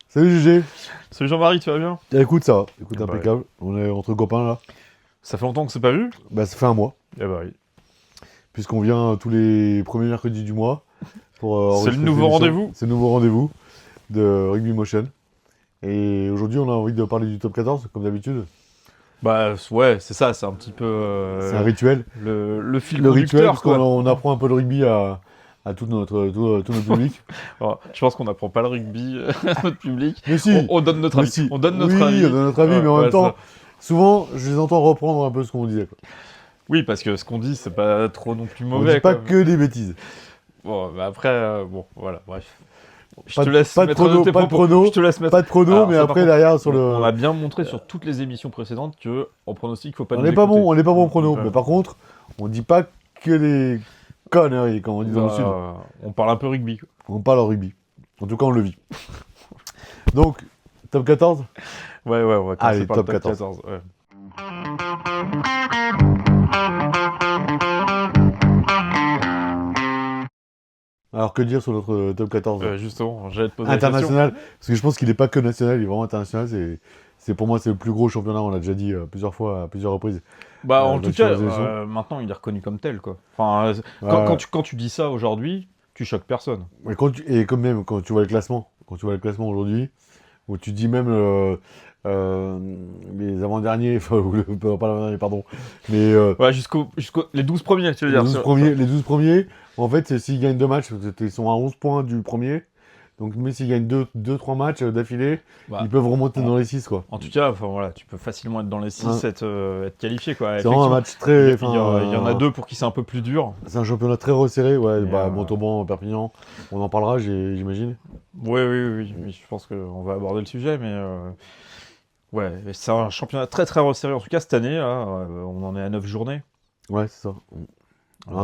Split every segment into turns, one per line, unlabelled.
Salut GG.
Salut Jean-Marie, tu vas bien?
Écoute, ça va. Écoute,
Bah
impeccable. On est entre copains là.
Ça fait longtemps que c'est pas vu?
Bah, ça fait un mois,
Eh bah oui.
puisqu'on vient tous les premiers mercredis du mois pour
C'est le
enregistrer
nouveau
cette émission.
rendez-vous.
C'est le nouveau rendez-vous de Rugby Motion. Et aujourd'hui, on a envie de parler du top 14, comme d'habitude.
Bah ouais, c'est ça, c'est un petit peu
C'est un rituel.
le fil
Le rituel,
conducteur,
parce qu'on
quoi.
on apprend un peu le rugby à tout notre public.
Alors, je pense qu'on n'apprend pas le rugby à notre public.
Mais si,
On donne notre
mais
avis.
si.
On donne notre
oui,
avis.
on donne notre avis,
Ouais,
mais en
ouais,
même temps,
ça.
souvent, je les entends reprendre un peu ce qu'on disait, quoi.
Oui, parce que ce qu'on dit, c'est pas trop non plus
On
mauvais,
dit pas
quoi.
que des bêtises.
Bon, bah après, bon, voilà, bref. Je
Pas
te
de-
laisse
pas de
mettre
prono,
tes
pas de
propos.
prono,
Je te laisse mettre.
Pas de prono,
Alors,
mais
ça, par
après,
contre,
derrière, sur
on
le...
a bien montré sur toutes les émissions précédentes que en pronostic, il faut pas
On
nous
n'est pas
écouter.
bon, on n'est pas bon en prono.
Ouais.
Mais par contre, on dit pas que des conneries, comme on dit dans le sud.
On parle un peu rugby, quoi.
On parle en rugby. En tout cas, on le vit. Donc, top 14.
Ouais, on va commencer
Allez,
par le
top
top
14.
14. Ouais.
Alors, que dire sur notre top 14
Justement, j'allais te poser la question.
international? Parce que je pense qu'il n'est pas que national, il est vraiment international. Pour moi, c'est le plus gros championnat, on l'a déjà dit plusieurs fois, à plusieurs reprises.
Bah, en
Bah,
tout
tu vois,
cas,
les élections.
maintenant, il est reconnu comme tel, quoi. Enfin,
Ouais.
quand tu dis ça aujourd'hui, tu choques personne.
Et quand même, quand tu vois le classement, aujourd'hui, où tu dis même les avant-derniers, enfin, pas l'avant-dernier, pardon, mais
Ouais, les 12 premiers, tu veux dire.
les 12 premiers, en fait, s'ils gagnent 2 matchs, ils sont à 11 points du premier, donc mais s'ils gagnent 2-3 matchs d'affilée,
Bah,
ils peuvent remonter dans les 6, quoi.
en tout cas, enfin, voilà, tu peux facilement être dans les 6,
Ouais.
être qualifié, quoi.
C'est vraiment un match très...
Il y en a deux pour qui c'est un peu plus dur.
C'est un championnat très resserré, ouais,
Mais,
Montauban, Perpignan, on en parlera, j'imagine.
Oui, je pense qu'on va aborder le sujet, mais ouais, c'est un championnat très très resserré. En tout cas, cette année, là, on en est à 9 journées.
Ouais, c'est ça.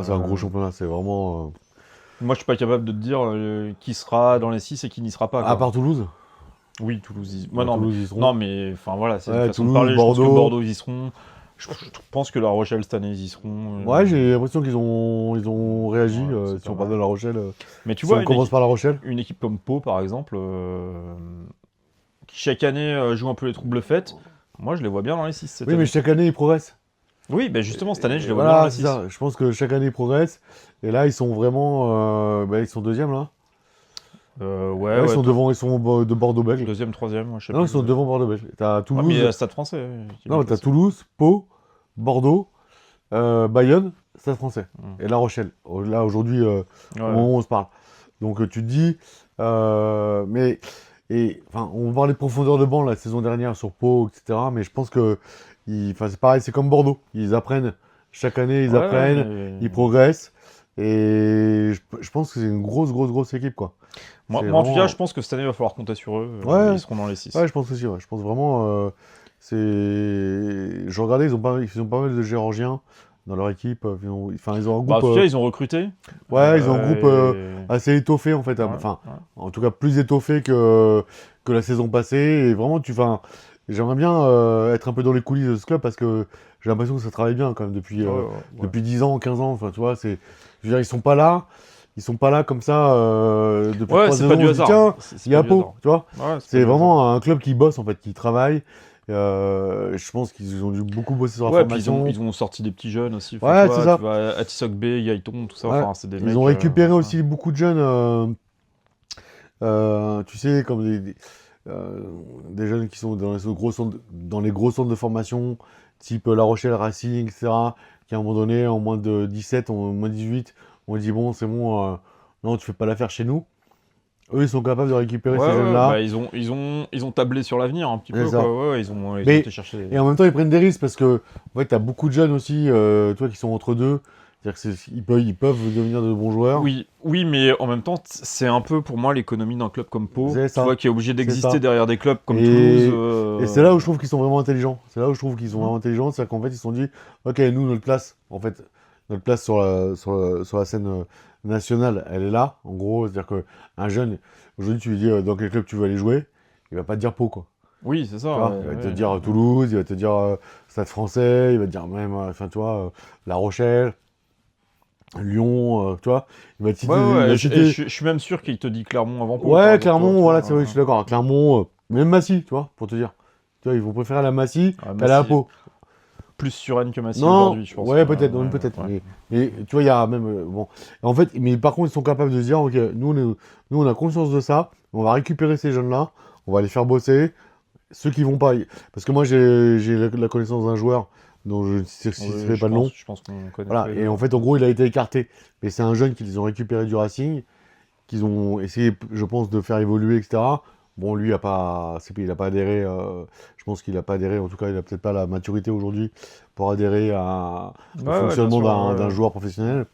C'est un gros championnat, c'est vraiment...
Moi, je suis pas capable de te dire qui sera dans les 6 et qui n'y sera pas, quoi.
À part Toulouse.
Oui, Toulouse.
Toulouse, ils seront.
Non, mais enfin voilà, c'est
Ouais,
une façon
Toulouse,
de parler. Je pense que
Bordeaux.
Bordeaux, ils y seront. Je pense que La Rochelle, cette année, ils y seront.
Ouais, j'ai l'impression qu'ils ont réagi,
Ouais, c'est
si
pas
on parle de
mal.
La Rochelle.
Mais tu
Si
vois,
on commence par La Rochelle.
une équipe comme Pau, par exemple, qui chaque année joue un peu les troubles faites, moi, je les vois bien dans les 6 cette
Oui,
année.
mais chaque année, ils progressent.
Oui, ben justement, cette année, je les
Et
vois bien dans
voilà,
les
c'est
6.
ça. Je pense que chaque année, ils progressent. Et là, ils sont vraiment... ils sont deuxième, là.
Ouais,
Ils sont devant, ils sont de Bordeaux-Bègles.
deuxième, troisième, moi, je sais
Non,
plus.
ils sont devant Bordeaux-Bègles. T'as
Ouais,
Toulouse...
mais il y a Stade Français. Qui est
Non,
bien
mais t'as
placé.
Toulouse, Pau, Bordeaux, Bayonne, Stade Français.
Mm.
Et La Rochelle. Là, aujourd'hui, au
Ouais.
moment où on se parle. Donc, tu te dis... Enfin, on parlait de profondeur de banc la saison dernière sur Pau, etc. Mais je pense que... c'est pareil, c'est comme Bordeaux. Ils apprennent. Chaque année, ils
Ouais,
apprennent.
mais-
Ils progressent. Et je pense que c'est une grosse équipe, quoi.
Moi,
C'est
en tout
vraiment-
cas, je pense que cette année, il va falloir compter sur eux.
Ouais.
Ils seront dans les 6.
Ouais, je pense aussi, ouais. Je pense vraiment... Je regardais, ils ont pas mal de Géorgiens dans leur équipe. Ils ont un
Bah, en
groupe...
tout cas, ils ont recruté.
Ouais, ils ont un groupe assez étoffé, en fait.
Ouais,
Enfin,
ouais.
en tout cas, plus étoffé que la saison passée. Et vraiment, j'aimerais bien être un peu dans les coulisses de ce club parce que j'ai l'impression que ça travaille bien, quand même, depuis
Ouais.
depuis 10 ans, 15 ans. Enfin, tu vois, je veux dire, ils sont pas là comme ça depuis
Ouais,
3
c'est
saisons.
pas du
On se dit,
hasard.
tiens,
C'est
il y a
pas du
Pau,
hasard.
tu vois.
Ouais,
C'est
pas du
vraiment un club qui bosse, en fait, qui travaille. Je pense qu'ils ont dû beaucoup bosser sur la
hasard. Ouais, puis
formation.
ils ont sorti des petits jeunes aussi.
Ouais,
tu vois,
c'est ça.
Tu vois, Atisok B, Gaëton, tout ça.
Ouais.
Enfin, c'est des
Ils
mecs,
ont récupéré
ouais.
aussi beaucoup de jeunes, tu sais, comme des jeunes qui sont dans les gros centres de formation, type La Rochelle, Racing, etc., qui à un moment donné, en moins de 17, en moins de 18, on dit bon, c'est bon, non, tu fais pas l'affaire chez nous. Eux, ils sont capables de récupérer ces
Ouais,
jeunes-là.
bah, ils ont tablé sur l'avenir un petit
C'est
peu,
ça.
quoi. Ouais, ils ont
Mais-
été chercher.
Et en même temps, ils prennent des risques parce que, en fait, t'as beaucoup de jeunes aussi, toi, qui sont entre deux. C'est-à-dire qu'ils peuvent devenir de bons joueurs.
Oui, mais en même temps, c'est un peu pour moi l'économie d'un club comme Pau,
C'est
tu
ça.
vois, qui est obligé
ça.
d'exister derrière des clubs comme
Et-
Toulouse.
Et c'est là où je trouve qu'ils sont vraiment intelligents. C'est là où je trouve qu'ils sont vraiment intelligents. C'est-à-dire qu'en fait, ils se sont dit, ok, nous, notre place sur la scène nationale, elle est là, en gros. C'est-à-dire qu'un jeune, aujourd'hui, tu lui dis dans quel club tu veux aller jouer, il va pas te dire Pau, quoi.
Oui, c'est ça.
Tu vois,
Ouais,
il va te
ouais.
dire Toulouse, il va te dire Stade Français, il va te dire même, enfin, tu vois, La Rochelle, Lyon, tu vois.
Ouais,
Il
ouais,
va
et
citer.
je suis même sûr qu'il te dit Clermont avant Pau, par
Ouais,
exemple,
Clermont,
tu vois.
voilà, c'est vrai, je suis d'accord. Clermont, même Massy, tu vois, pour te dire. Tu vois, ils vont préférer la Massy qu'à la
Massy,
Pau.
plus Suresnes que Massy
Non,
aujourd'hui, je pense.
ouais, peut-être, non,
Ouais,
peut-être.
ouais.
Mais tu vois, il y a même. Bon. En fait, mais par contre, ils sont capables de se dire, ok, nous, on a conscience de ça, on va récupérer ces jeunes-là, on va les faire bosser. Ceux qui vont pas. Parce que moi, j'ai la connaissance d'un joueur dont je ne
Oui,
citerai pas le nom.
je pense qu'on connaît tous
Voilà,
les
et
deux.
en fait, en gros, il a été écarté. Mais c'est un jeune qu'ils ont récupéré du Racing, qu'ils ont essayé, je pense, de faire évoluer, etc. Bon, lui, il a pas adhéré. Je pense qu'il a pas adhéré. En tout cas, il a peut-être pas la maturité aujourd'hui pour adhérer au
Ouais, ouais, bien
fonctionnement
sûr.
d'un joueur professionnel.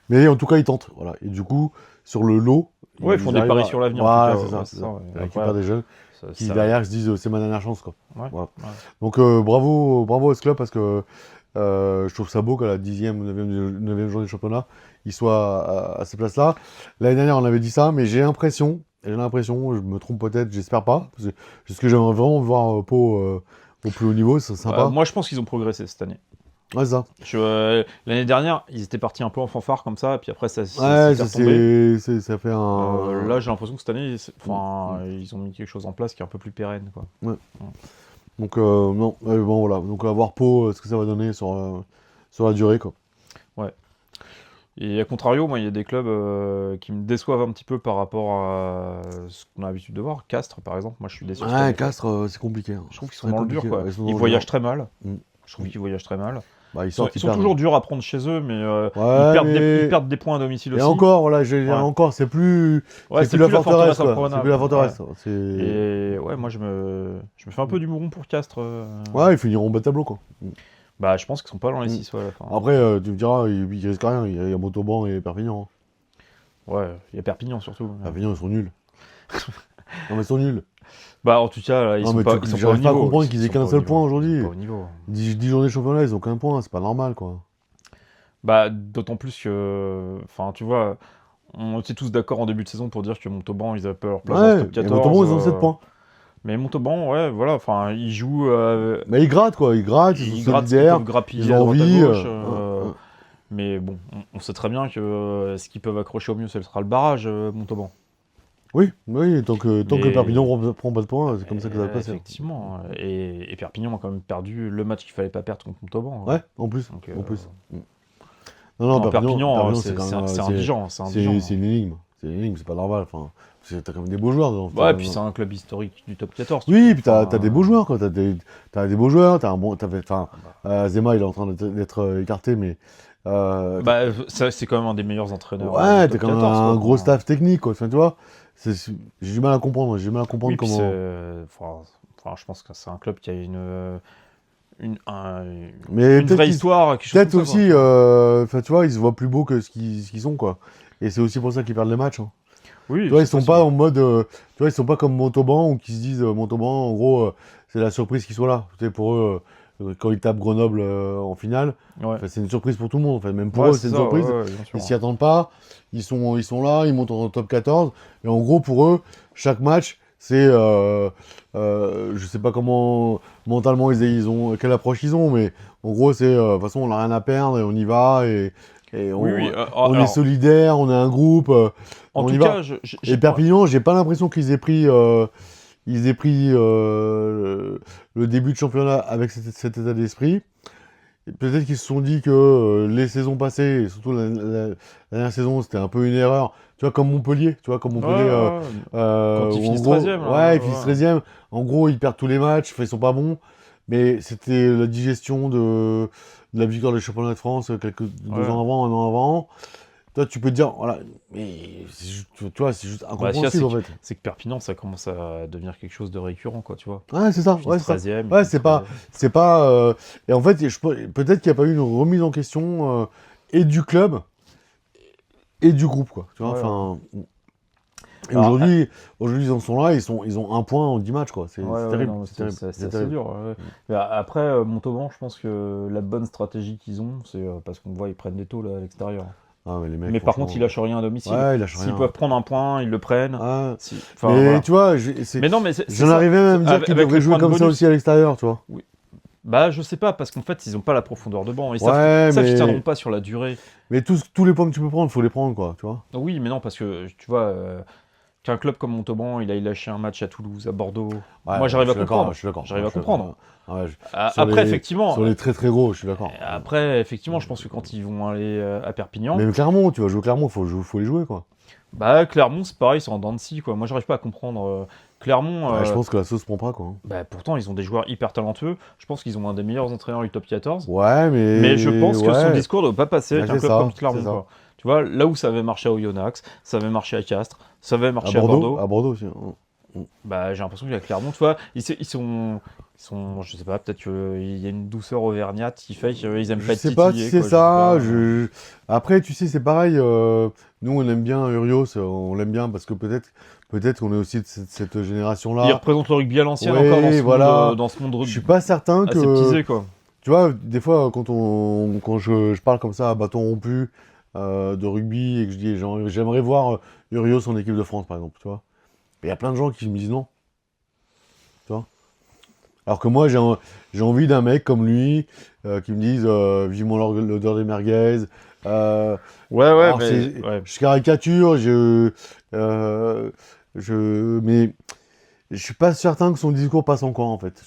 Mais en tout cas, ils tentent. Voilà. Et du coup, sur le lot,
Ouais, ils font
ils
des
arrivent
paris
à.
sur l'avenir, en tout
Voilà,
cas.
c'est
Ouais,
ça.
c'est
C'est
ça.
ça.
Ouais.
Ils
Après,
récupèrent des jeunes qui,
ça.
derrière, se disent c'est ma dernière chance, quoi.
Ouais,
Voilà.
ouais.
Donc, bravo à ce club parce que je trouve ça beau qu'à la 10e ou 9e journée de championnat, il soit à ces places-là. L'année dernière, on avait dit ça, mais j'ai l'impression, je me trompe peut-être, j'espère pas, parce que j'aimerais vraiment voir Pau au plus haut niveau, c'est
Bah,
sympa.
moi, je pense qu'ils ont progressé cette année.
Ouais, c'est ça.
L'année dernière, ils étaient partis un peu en fanfare comme ça, et puis après,
Ouais,
c'était retombé.
ça fait un.
Là, j'ai l'impression que cette année, enfin, ils ont mis quelque chose en place qui est un peu plus pérenne, quoi.
Ouais.
Ouais.
Donc, non, bon, voilà. Donc, on va voir Pau, ce que ça va donner sur la durée, quoi.
Ouais. Et à contrario, moi, il y a des clubs qui me déçoivent un petit peu par rapport à ce qu'on a l'habitude de voir. Castres, par exemple, moi, je suis déçu cette
Ouais,
année.
Castres, c'est compliqué, hein.
Je trouve qu'ils
C'est
sont
très
dans le dur,
compliqué.
quoi.
Ouais, ils sont dans
Ils
le dur.
voyagent très mal.
Mm.
Je trouve qu'ils voyagent très mal.
Bah, ils sortent,
Ils
ils
sont
perdent.
toujours durs à prendre chez eux, mais
Ouais,
ils
mais.
perdent des points à domicile
Et
aussi.
encore, voilà, je vais dire
Ouais.
encore,
Ouais,
c'est plus
c'est
la
plus la
forteresse,
forteresse
quoi. C'est plus
imprenable,
la
quoi. Ouais.
forteresse. C'est.
Et ouais, moi, je me fais un peu du mouron pour Castres.
Ouais, ils finiront bas de tableau, quoi.
Bah, je pense qu'ils sont pas dans les
Mm.
6 ouais, à la fin.
Après, tu me diras, ils risquent rien. Il y a Montauban et Perpignan, hein.
Ouais, il y a Perpignan surtout.
Perpignan, ils sont nuls. Non, mais ils sont nuls.
Bah, en tout cas, là,
Non, mais
ils sont pas au
j'arrive pas à
niveau.
comprendre qu'ils aient
Sont pas
qu'un
au
seul point
niveau. Ils sont
aujourd'hui.
pas au niveau.
10 journées de championnat, ils ont qu'un point. C'est pas normal, quoi.
Bah, d'autant plus que. Enfin, tu vois, on était tous d'accord en début de saison pour dire que Montauban, ils avaient pas leur place dans ce
Ouais,
top
et Montauban,
14.
ils ont 7 points.
Mais Montauban, ouais, voilà, enfin, ils jouent.
Mais ils grattent, quoi. Ils grattent, ils sont
Ils grattent ce qu'ils peuvent
solidaires,
grappiller
ils
à
ont
droite à
envie.
gauche. Mais bon, on sait très bien que ce qu'ils peuvent accrocher au mieux, ce sera le barrage, Montauban.
Oui, oui, tant que Perpignan
Mais
prend pas de points, c'est comme ça que ça va passer, hein.
effectivement, et Perpignan a quand même perdu le match qu'il fallait pas perdre contre Montauban, hein.
Ouais, en plus.
Donc,
En plus. Mm. Non,
non, Perpignan,
C'est quand même.
c'est indigent, c'est indigent.
C'est une énigme. C'est une énigme, c'est pas normal. Enfin, parce que t'as quand même des beaux joueurs dedans.
Ouais, et puis c'est un club historique du top 14.
Oui, puis t'as
Enfin,
des beaux joueurs, quoi. T'as des beaux joueurs, t'as un bon. Enfin,
bah,
Zema, il est en train d'être écarté, mais.
bah, c'est quand même un des meilleurs entraîneurs
Ouais,
du
t'as
top
quand même
14,
un
quoi.
gros
Enfin,
staff technique, quoi. Enfin, tu vois, j'ai du mal à comprendre. J'ai du mal à comprendre
oui, puis
comment.
enfin, je pense que c'est un club qui a
Mais
une vraie histoire, quelque chose
peut-être
comme ça,
aussi,
quoi.
enfin, tu vois, ils se voient plus beaux que ce qu'ils sont, quoi. Et c'est aussi pour ça qu'ils perdent les matchs, hein. Tu
Oui,
vois, ils
c'est
sont
possible.
pas en mode, tu vois, ils sont pas comme Montauban ou qui se disent Montauban, en gros, c'est la surprise qu'ils soient là. Tu sais, pour eux, quand ils tapent Grenoble en finale,
Ouais,
enfin, c'est une surprise pour tout le monde. Enfin, même pour
ouais,
eux,
c'est
c'est une
ça,
surprise.
ouais, bien sûr.
Ils s'y attendent pas. Ils sont là, ils montent en top 14. Et en gros, pour eux, chaque match, c'est, je sais pas comment mentalement quelle approche ils ont, mais en gros, c'est, de toute façon, on n'a rien à perdre et on y va et
Oui, oui.
on est
Alors,
solidaire, on est un groupe,
en
on y
tout
va.
cas,
Et Perpignan, j'ai pas l'impression ils aient pris le début de championnat avec cet état d'esprit. Et peut-être qu'ils se sont dit que les saisons passées, et surtout la dernière saison, c'était un peu une erreur. Tu vois, comme Montpellier, tu vois, comme
ouais,
Montpellier,
ouais, quand ils
où en
finissent
gros,
13e,
ouais, ils finissent
ouais.
13e. En gros, ils perdent tous les matchs, enfin, ils sont pas bons. Mais c'était la digestion de la victoire des championnats de France deux
Ouais.
ans avant, un an avant. Toi, tu peux te dire, voilà, mais tu vois, c'est juste
Bah, si,
incompréhensible en fait.
c'est que Perpignan, ça commence à devenir quelque chose de récurrent, quoi, tu vois.
Ouais, c'est ça,
Ils
ouais,
finissent
c'est ça.
13e, ils
Ouais,
finissent
c'est pas. Et en fait, peut-être qu'il n'y a pas eu une remise en question et du club et du groupe, quoi. Tu vois,
13e. Ouais, ouais.
enfin. Et
Alors,
aujourd'hui, ils en sont là, ils ont un point en 10 matchs, quoi. C'est
ouais, ouais,
terrible,
non,
c'est terrible,
c'est
c'est
assez
terrible.
dur. Ouais. Mais après, Montauban, je pense que la bonne stratégie qu'ils ont, c'est parce qu'on voit, ils prennent des taux là, à l'extérieur.
Ah, mais les mecs,
Mais par contre,
franchement,
ils lâchent rien à domicile.
ouais, ils lâchent
S'ils
rien.
peuvent prendre un point, ils le prennent.
Ah,
Enfin,
mais
voilà.
tu vois,
Mais non, mais c'est
j'en
ça.
arrivais même à me dire qu'ils
Avec
devraient
les
jouer
points de
comme ça
bonus.
aussi à l'extérieur, tu vois.
Oui. Bah, je sais pas, parce qu'en fait, ils ont pas la profondeur de banc. Ils
Ouais,
savent qu'ils
mais,
tiendront pas sur la durée.
mais tous les points que tu peux prendre, il faut les prendre, quoi, tu vois.
Oui, mais non, parce que tu vois, qu'un club comme Montauban, il aille lâcher un match à Toulouse, à Bordeaux.
Ouais,
Moi, j'arrive
je
à
suis d'accord,
comprendre.
je suis d'accord.
J'arrive
Ouais,
à
je suis
comprendre.
d'accord. Ouais, sur
Après,
les-
effectivement,
Sur les très très gros, je suis d'accord.
après, effectivement, je pense que quand ils vont aller à Perpignan,
Même Clermont, tu vas jouer Clermont, faut les jouer, quoi.
bah Clermont, c'est pareil, c'est en dents de scie, quoi. Moi, j'arrive pas à comprendre. Clermont,
Ouais, je pense que la sauce prend pas, quoi.
bah, pourtant, ils ont des joueurs hyper talentueux. Je pense qu'ils ont un des meilleurs entraîneurs du top 14.
Ouais,
Mais je pense que son
ouais.
discours ne doit pas passer avec
Ouais,
un
c'est
club
ça,
comme
c'est
Clermont,
ça.
quoi. Tu vois, là où ça avait marché à Oyonnax, ça avait marché à Castres, ça avait
À
marché à Bordeaux.
Bordeaux aussi.
Bah, j'ai l'impression qu'avec Clermont, tu vois, ils sont, je sais pas, peut-être qu'il y a une douceur auvergnate qui fait qu'ils aiment pas
Je
être
sais pas si
titillés,
c'est
quoi,
ça.
je sais pas.
Après, tu sais, c'est pareil. Nous, on aime bien Urios. On l'aime bien parce que peut-être qu'on est aussi de cette
Ils
génération-là.
représentent le rugby à l'ancienne
Oui,
encore
voilà.
dans ce monde
Je suis pas certain que.
aseptisé, quoi.
Tu vois, des fois, quand je parle comme ça à bâton rompu de rugby et que je dis j'aimerais voir Urios en équipe de France, par exemple, tu vois. Il y a plein de gens qui me disent non, tu vois. Alors que moi, j'ai envie d'un mec comme lui qui me dise vivement l'odeur des merguez.
Ouais,
Alors,
ouais.
je caricature, mais je suis pas certain que son discours passe encore, en fait.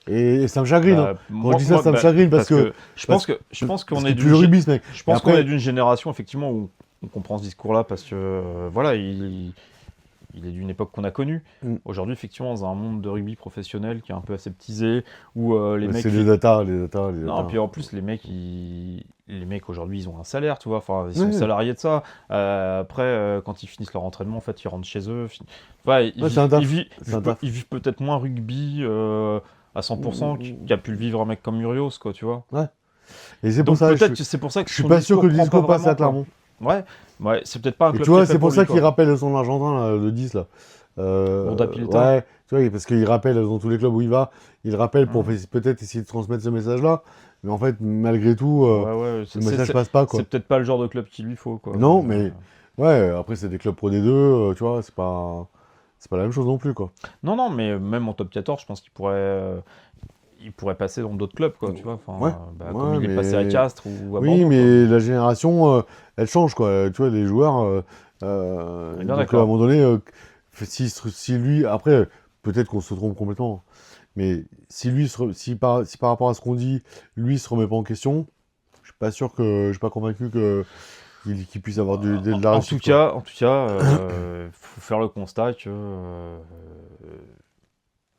Et ça me chagrine, hein.
Bah,
Quand je dis ça, ça me chagrine parce que.
je
parce-
pense qu'on
Parce
est
qu'il pue
d'une
le rugby, ce mec.
je
Et
pense qu'on
après-
est d'une génération effectivement où on comprend ce discours-là parce que voilà, il est d'une époque qu'on a connue.
Mm.
Aujourd'hui, effectivement, dans un monde de rugby professionnel qui est un peu aseptisé, où les
Mais
mecs.
c'est les data.
Non, puis en plus, les mecs aujourd'hui, ils ont un salaire, tu vois. Enfin, ils sont
Ouais.
salariés de ça. Après, quand ils finissent leur entraînement, en fait, ils rentrent chez eux. Enfin,
Ouais, c'est un taf. C'est un taf.
ils vivent peut-être moins rugby à 100% qu'a pu le vivre un mec comme Murios, quoi, tu vois.
Et c'est pour
Donc
ça,
peut-être que c'est pour ça que
je suis
son
pas sûr que le
prend
discours
pas
passe à
vraiment, quoi.
Clermont.
Ouais, c'est peut-être pas un
Et
club
tu vois,
qui est fait
c'est pour
lui,
ça
quoi.
qu'il rappelle son Argentin, là, le 10, là.
Honda Pileta.
Ouais, tu vois, parce qu'il rappelle dans tous les clubs où il va, il rappelle pour
Mhm.
peut-être essayer de transmettre ce message-là. Mais en fait, malgré tout,
Ouais,
le message passe pas, quoi.
c'est peut-être pas le genre de club qu'il lui faut, quoi.
Non, mais ouais, après, c'est des clubs Pro D2, tu vois, c'est pas la même chose non plus, quoi.
Non, mais même en top 14, je pense il pourrait passer dans d'autres clubs, quoi, tu vois. Enfin,
Ouais.
comme il est
mais-
passé à Castres ou à
Oui,
Bordeaux,
mais la génération, elle change, quoi. Tu vois, les joueurs,
On est bien
donc
d'accord.
à un moment donné, si lui, après, peut-être qu'on se trompe complètement, mais si par rapport à ce qu'on dit, lui se remet pas en question, je suis pas convaincu qu'il puisse avoir de la
En
réussite, quoi.
tout cas, faut faire le constat que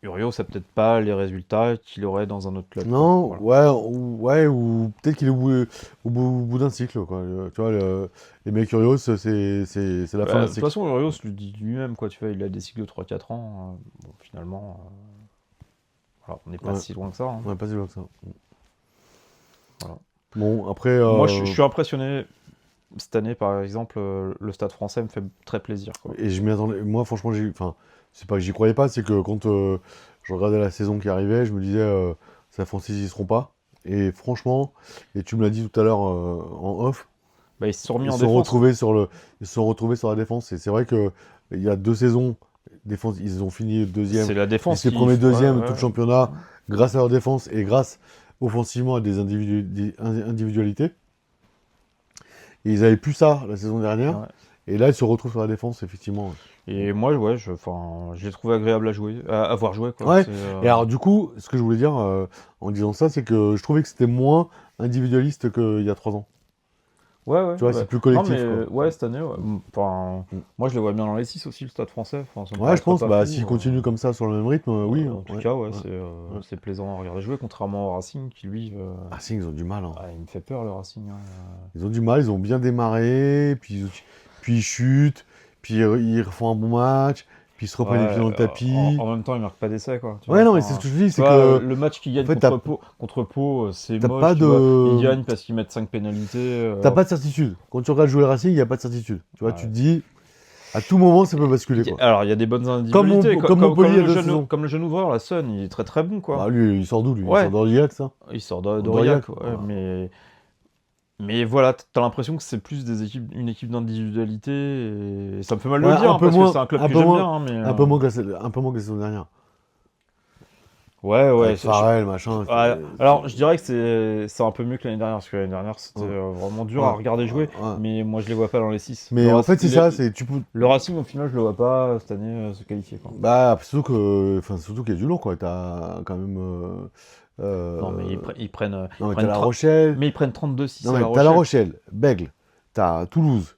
Urios a peut-être pas les résultats qu'il aurait dans un autre club, quoi.
Non,
Voilà.
ou peut-être qu'il est au bout d'un cycle, quoi. Tu vois, les mecs curieux, c'est la fin
De
d'un
toute
cycle.
façon, Urios le dit lui-même, quoi, tu vois, il a des cycles de 3-4 ans. Bon, finalement, voilà, on n'est pas
Ouais.
si loin que ça, hein.
Ouais, pas si loin que ça.
Voilà.
Bon, après.
Moi, je suis impressionné. Cette année, par exemple, le Stade français me fait très plaisir, quoi.
Et je m'y attendais. Moi, franchement, enfin, c'est pas que j'y croyais pas, c'est que quand je regardais la saison qui arrivait, je me disais, ça Francis, ils seront pas. Et franchement, et tu me l'as dit tout à l'heure en off,
Bah, ils se sont remis
ils
en
se sont
défense.
retrouvés sur la défense. Et c'est vrai que il y a 2 saisons, défense, ils ont fini deuxième.
C'est la
Ils
défense
étaient premiers deuxième
ouais,
tout le championnat grâce à leur défense et grâce offensivement à des individualités. Et ils avaient plus ça la saison dernière.
Ouais.
Et là, ils se retrouvent sur la défense, effectivement.
Et moi, ouais, je l'ai trouvé agréable à voir jouer, quoi.
Ouais.
C'est,
Et alors, du coup, ce que je voulais dire en disant ça, c'est que je trouvais que c'était moins individualiste qu'il y a 3 ans.
ouais,
Tu vois,
ouais.
c'est plus
Non,
collectif,
mais
quoi.
ouais, cette année, ouais. Enfin,
Mm.
moi, je les vois bien dans les 6 aussi, le Stade français. Enfin, ça me
Ouais,
paraît
je pense,
pas fou,
s'ils continuent comme ça sur le même rythme, oui.
En tout
ouais.
cas, ouais,
Ouais.
c'est plaisant à regarder jouer, contrairement au Racing qui, lui,
Racing, ils ont du mal, hein.
il me fait peur, le Racing, hein.
Ils ont du mal, ils ont bien démarré, puis ils chutent, puis ils refont un bon match, puis ils se reprennent les pieds dans le tapis.
En même temps, ils marquent pas d'essai, quoi. Tu
Ouais,
vois,
non, mais
enfin,
c'est ce que je dis,
tu
c'est
vois,
que.
le match qu'ils gagnent
en fait,
contre Pau, c'est
t'as
moche,
pas
tu vois.
de-
Ils gagnent parce qu'ils mettent 5 pénalités.
T'as pas de certitude. Quand tu regardes jouer le Racing, il n'y a pas de certitude. Tu vois,
Ouais.
tu te dis, à tout moment, ça peut basculer, quoi.
Alors, il y a des bonnes individualités.
comme Montpellier, il y a 2 saisons.
Comme le jeune ouvreur, la Sun, il est très très bon, quoi.
Bah, lui, il sort d'où, lui?
Ouais.
Il sort d'Aurillac, ça?
Il sort
D'Aurillac,
d'Aurillac, ouais,
voilà.
mais Mais voilà, t'as l'impression que c'est plus une équipe d'individualité, et ça me fait mal de
Ouais,
le dire,
un
hein,
peu
parce que
moins,
c'est un club
un
que
peu
j'aime bien,
moins,
hein, mais
un peu moins que la saison dernière.
ouais, ouais.
Avec Farrell, machin.
Ouais, alors, je dirais que c'est un peu mieux que l'année dernière, parce que l'année dernière, c'était
Ouais,
vraiment dur à
ouais,
regarder jouer,
ouais.
mais moi, je les vois pas dans les 6.
Mais en fait, c'est ça, c'est
Le Racing, au final, je le vois pas cette année se qualifier, quoi.
bah surtout qu'il y a du lourd quoi. T'as quand même
Non, mais
euh,
ils
non mais t'as
prennent
La Rochelle,
mais ils prennent 32-6
non
à La
mais t'as La
Rochelle.
Rochelle, Bègle, t'as Toulouse,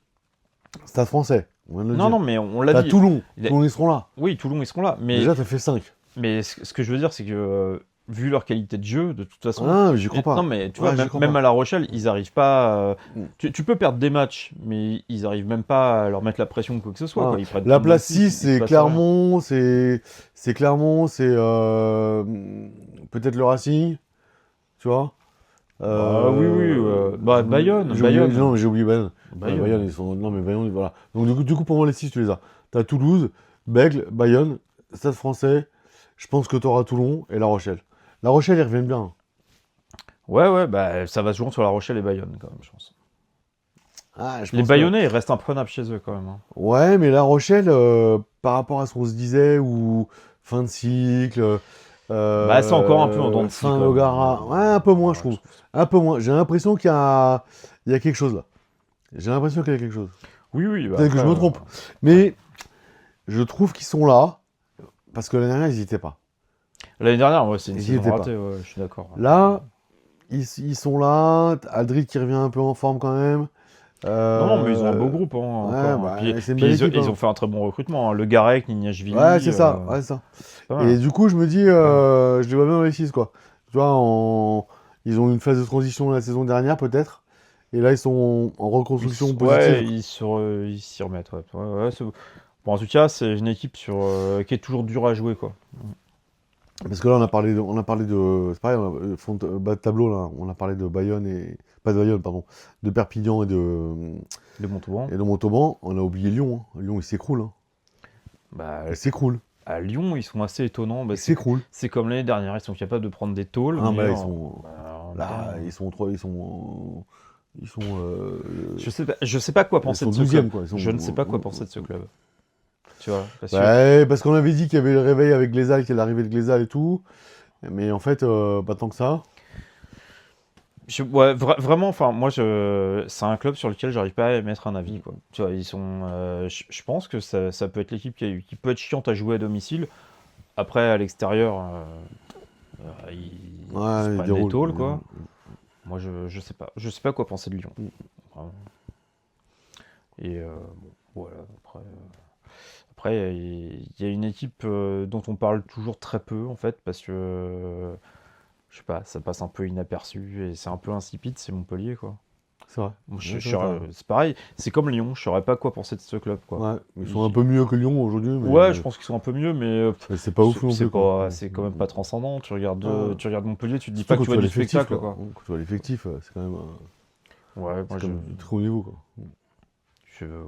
Stade Français, on vient de le
Non,
dire.
non, mais on l'a
T'as
dit.
Toulon,
Il est-
Toulon ils seront là.
Oui, Toulon, ils seront là,
Déjà t'as fait 5.
mais ce que je veux dire, c'est que vu leur qualité de jeu, de toute façon.
Ah, mais j'y crois
Non,
pas.
mais tu vois,
Ouais, j'y crois
même
pas.
à La Rochelle, ils arrivent pas.
Mm.
Tu peux perdre des matchs, mais ils arrivent même pas à leur mettre la pression ou quoi que ce soit,
Voilà.
quoi. Ils prennent
La place
32-6,
6,
il se
c'est
passe rien.
Clermont, c'est Clermont, c'est peut-être le Racing, tu vois.
Bah oui, oui. Bah Bayonne,
Non, mais j'ai oublié Bayonne. Ouais, Bayonne,
Bayonne.
ils sont. Non, mais Bayonne, voilà. Donc, du coup, pour moi, les 6, tu les as. T'as Toulouse, Bègle, Bayonne, Stade Français. Je pense que t'auras Toulon et La Rochelle. La Rochelle, ils reviennent bien.
Ouais, ouais, bah ça va se jouer entre La Rochelle et Bayonne, quand même, je pense.
Ah, je
Les
pense que.
Bayonnais, ils restent imprenables chez eux, quand même, hein.
Ouais, mais La Rochelle, par rapport à ce qu'on se disait, ou fin de cycle,
Bah c'est encore un peu en dents de scie,
fin
quand même,
Ogara. Ouais, un peu moins, je
ouais, je
trouve.
trouve ça.
Un peu moins. J'ai l'impression qu'il y a quelque chose là. J'ai l'impression qu'il y a quelque chose.
Oui, oui, bah
Peut-être que
après.
je me trompe.
Ouais.
Mais je trouve qu'ils sont là. Parce que l'année dernière, ils n'y étaient pas.
L'année dernière, ouais, c'est une
Ils n'y
saison
étaient pas.
ratée, ouais, je suis d'accord.
Là, ils sont là. Aldrid qui revient un peu en forme quand même.
Non, non, mais ils ont un beau
Euh,
groupe, hein,
ouais,
encore, hein.
bah, c'est une
Puis
belle équipe.
ils
Hein.
ont fait un très bon recrutement, hein. Le Garec,
Ouais,
Niniashvili,
c'est ça. Ouais, c'est ça.
c'est pas mal,
Et
hein.
du coup, je me dis,
C'est pas mal.
je les vois bien dans les 6, quoi. Tu vois, ils ont eu une phase de transition la saison dernière, peut-être. Et là, ils sont en reconstruction
Ouais,
positive.
ils s'y remettent, ouais. Ouais, ouais, bon, en tout cas, c'est une équipe qui est toujours dure à jouer, quoi.
Parce que là, on a parlé de, c'est pareil, fond de bas de tableau, là. On a parlé de Bayonne et, pas de Bayonne, pardon, de Perpignan
De Montauban.
et de Montauban. On a oublié Lyon. Hein. Lyon, il s'écroule. Hein.
Bah,
Il s'écroule.
à Lyon, ils sont assez étonnants. Bah,
Il s'écroule.
c'est comme l'année dernière, ils sont capables de prendre des tôles,
Ah,
mais
bah, ils sont,
en même
là,
temps,
ils sont,
je sais pas quoi
ils
penser
sont
de ce club.
12e, quoi.
Je ne sais pas quoi penser de ce club. Tu vois, parce que
Ouais, parce qu'on avait dit qu'il y avait le réveil avec Glézal, qu'il y a l'arrivée de Glézal et tout. Mais en fait, pas tant que ça.
ouais, vraiment, enfin, moi, c'est un club sur lequel j'arrive pas à émettre un avis, quoi. Tu vois, ils sont, je pense que ça peut être l'équipe qui peut être chiante à jouer à domicile. Après, à l'extérieur, ils se
Ouais, il
prennent des
déroule.
tôles, quoi. Moi, je sais pas quoi penser de Lyon. Vraiment. Et bon, voilà. Après, il y a une équipe dont on parle toujours très peu, en fait, parce que je sais pas, ça passe un peu inaperçu et c'est un peu insipide, c'est Montpellier, quoi.
C'est vrai.
Moi,
Ouais, c'est vrai,
c'est pareil, c'est comme Lyon, je saurais pas quoi penser de ce club, quoi.
ouais, ils sont un peu mieux que Lyon aujourd'hui,
Ouais, je pense qu'ils sont un peu mieux, mais
mais c'est pas ouf non plus, quoi.
c'est quand même pas transcendant.
Ah.
Tu regardes Montpellier, tu te dis pas
Surtout
que
quand
tu
tu
vois
vois
du
l'effectif,
spectacle,
quoi.
quoi.
Quand tu vois l'effectif, c'est quand même,
Ouais,
c'est quand même du très haut niveau, quoi.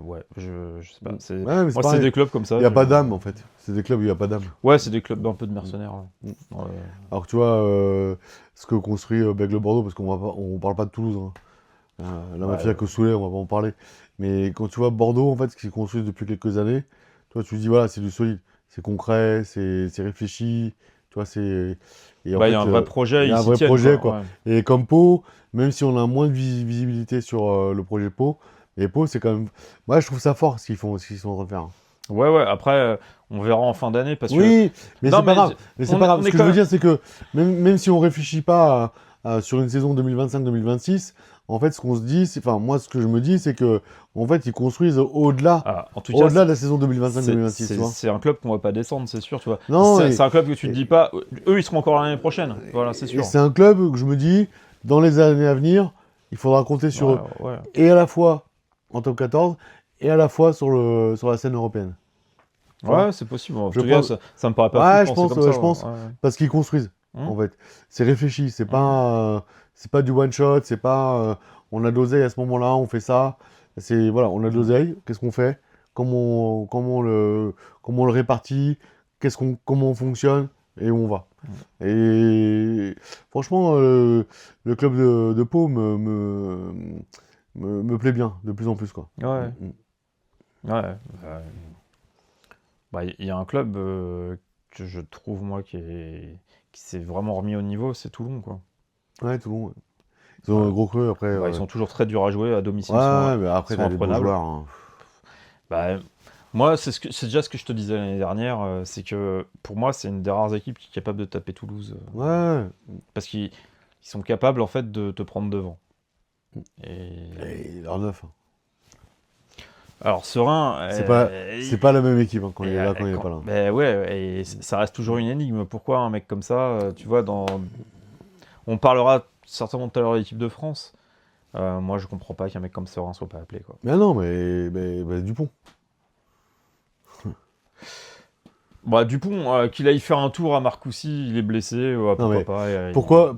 ouais, je sais pas.
Ouais, mais c'est
Moi, c'est
pareil.
des clubs comme ça.
Il n'y a pas d'âme, en fait. C'est des clubs où il n'y a pas d'âme.
Ouais, c'est des clubs un peu de mercenaires,
Mm.
ouais. Ouais.
Alors que tu vois, ce que construit Bègle-Bordeaux, parce on parle pas de Toulouse, hein. La
Ouais,
mafia Cassoulet, on va pas en parler. Mais quand tu vois Bordeaux, en fait, ce qui est construit depuis quelques années, toi, tu te dis, voilà, c'est du solide. C'est concret, c'est réfléchi. Tu vois, c'est. Et en
Bah, il y
fait,
a un vrai projet,
il y a
ils
un
s'y
vrai
tiennent,
projet,
quoi.
quoi.
Ouais.
Et comme Pau, même si on a moins de visibilité sur le projet Pau, mais Pau, c'est quand même. Moi, je trouve ça fort ce qu'ils sont en train de faire. Hein.
Ouais, ouais, après, on verra en fin d'année parce que.
Oui, mais
Non,
c'est pas
mais
grave. Mais c'est pas grave.
on
Ce
est
que je
quand
veux
même.
dire, c'est que même si on réfléchit pas sur une saison 2025-2026, en fait, ce qu'on se dit, enfin, moi, ce que je me dis, c'est que, en fait, ils construisent au-delà,
Ah, en tout cas,
au-delà de la saison 2025-2026, tu vois.
c'est un club qu'on va pas descendre, c'est sûr, tu vois.
Non,
C'est un club que tu te dis pas. Eux, ils seront encore l'année prochaine. Voilà, c'est
et
sûr.
c'est un club que je me dis, dans les années à venir, il faudra compter sur
Ouais,
eux.
ouais.
Et à la fois en top 14, et à la fois sur la scène européenne. Tu vois.
Ouais, c'est possible. En
Je
tout cas,
pense.
ça me paraît pas fou de
Ouais,
penser comme ça.
je pense.
Ouais.
Parce qu'ils construisent,
Hum,
en fait. C'est réfléchi,
hum.
c'est pas du one shot, c'est pas on a de l'oseille à ce moment-là, on fait ça. C'est voilà, on a de l'oseille, qu'est-ce qu'on fait? Comment on le répartit? Comment on fonctionne? et où on va. Et franchement, le club de Pau me plaît bien, de plus en plus, quoi.
Ouais,
Mm.
ouais. Bah, il y a un club que je trouve, moi, qui s'est vraiment remis au niveau, c'est Toulon, quoi.
Ouais, Toulon, ouais. Ils ont un
Ouais.
gros creux, après.
Bah, ils sont toujours très durs à jouer, à domicile,
Ouais, mais
ils
après,
sont
t'as des beaux
imprenables.
joueurs, hein.
Bah, moi, c'est déjà ce que je te disais l'année dernière, c'est que pour moi, c'est une des rares équipes qui est capable de taper Toulouse,
Ouais.
parce qu'ils sont capables, en fait, de te prendre devant. Et...
Et leur neuf, hein.
Alors, Serein,
C'est pas la même équipe, hein, quand il est là, quand il est pas là.
ben ouais, et ça reste toujours une énigme. Pourquoi un mec comme ça, tu vois, on parlera certainement tout à l'heure de l'équipe de France. Moi, je comprends pas qu'un mec comme Serein soit pas appelé, quoi.
Mais non, mais Dupont.
Bah, Dupont, qu'il aille faire un tour à Marcoussis, il est blessé, pourquoi
mais
pas.
Pourquoi,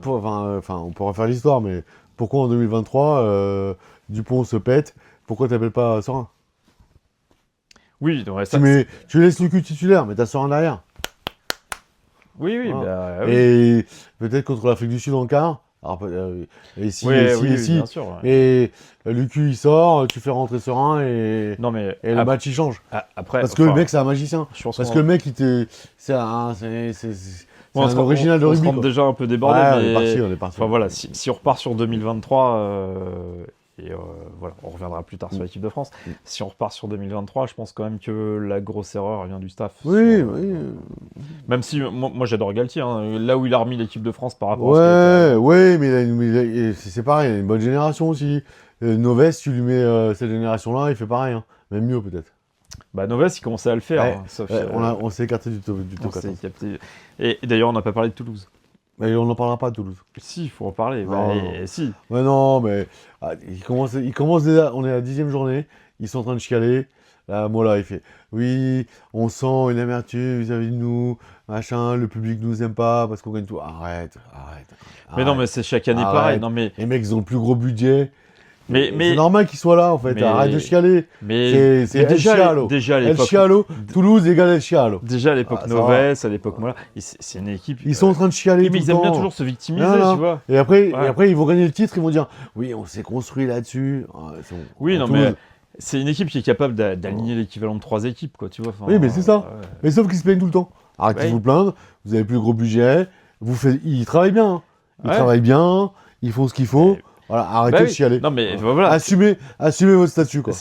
enfin, on pourra faire l'histoire, mais pourquoi en 2023, Dupont se pète, pourquoi t'appelles pas Sorin?
Oui, ouais,
Tu laisses Lucu titulaire, mais t'as Sorin derrière.
oui,
Voilà.
bah, oui.
Et peut-être contre l'Afrique du Sud en quart. Alors, et si,
Ouais,
et si,
oui,
et
oui,
si.
bien sûr. Ouais.
Et Lucu, il sort, tu fais rentrer Sorin
Non, mais
et le match, il change.
après,
Parce que le mec, c'est un magicien.
je pense
Parce
qu'on
que le mec, c'est un
on se
original de
on se
rugby,
rend
quoi.
déjà un peu débordé,
Ouais,
mais
on est parti.
enfin voilà, si on repart sur 2023, et voilà, on reviendra plus tard sur l'équipe de France. Si on repart sur 2023, je pense quand même que la grosse erreur vient du staff.
Oui,
sur,
oui.
Même si moi j'adore Galtier, hein, là où il a remis l'équipe de France par rapport à
Ouais,
ce qu'il était avant.
ouais, mais c'est pareil, il a une bonne génération aussi. Noves, tu lui mets cette génération-là, il fait pareil, hein. Même mieux peut-être.
Bah Noves, il commençait à le faire,
Ouais,
hein, sauf
ouais, on s'est écarté du top
on s'est
14.
capté. Et d'ailleurs, on n'a pas parlé de Toulouse.
Mais on n'en parlera pas à Toulouse.
Si, il faut en parler.
Non,
Bah,
non.
si.
Mais non, mais il commence déjà, on est à la 10e journée, ils sont en train de chialer. Là, Mola, il fait, oui, on sent une amertume vis-à-vis de nous, machin, le public nous aime pas parce qu'on gagne tout. Arrête.
Mais non, mais c'est chaque année pareil.
Arrête.
Non, mais
Les mecs, ils ont le plus gros budget.
Mais-
C'est normal qu'ils soient là, en fait.
mais-
Arrête de chialer.
mais
C'est El Chialo.
déjà à
El
l'époque,
Chialo, Toulouse égale El Chialo.
déjà à l'époque
Ah, ça
Noves, à l'époque Mola, c'est une équipe.
Ils sont en train de chialer
mais
tout
ils
le
aiment bien
temps.
toujours se victimiser,
Non, non.
tu vois.
Et après,
Ouais.
ils vont gagner le titre, ils vont dire, oui, on s'est construit là-dessus. Ah,
Oui, non,
Toulouse.
mais c'est une équipe qui est capable d'aligner l'équivalent de 3 équipes, quoi, tu vois. Enfin,
Oui, mais c'est ça.
ouais.
Mais sauf qu'ils se plaignent tout le temps. Arrêtez de
Ouais.
vous plaindre, vous avez plus le gros budget, ils travaillent bien. Hein. Ils
Ouais.
travaillent bien, ils font ce qu'il faut.
Mais-
Voilà, arrêtez
Bah
de
oui.
chialer.
Non, mais voilà.
Assumez votre statut, quoi.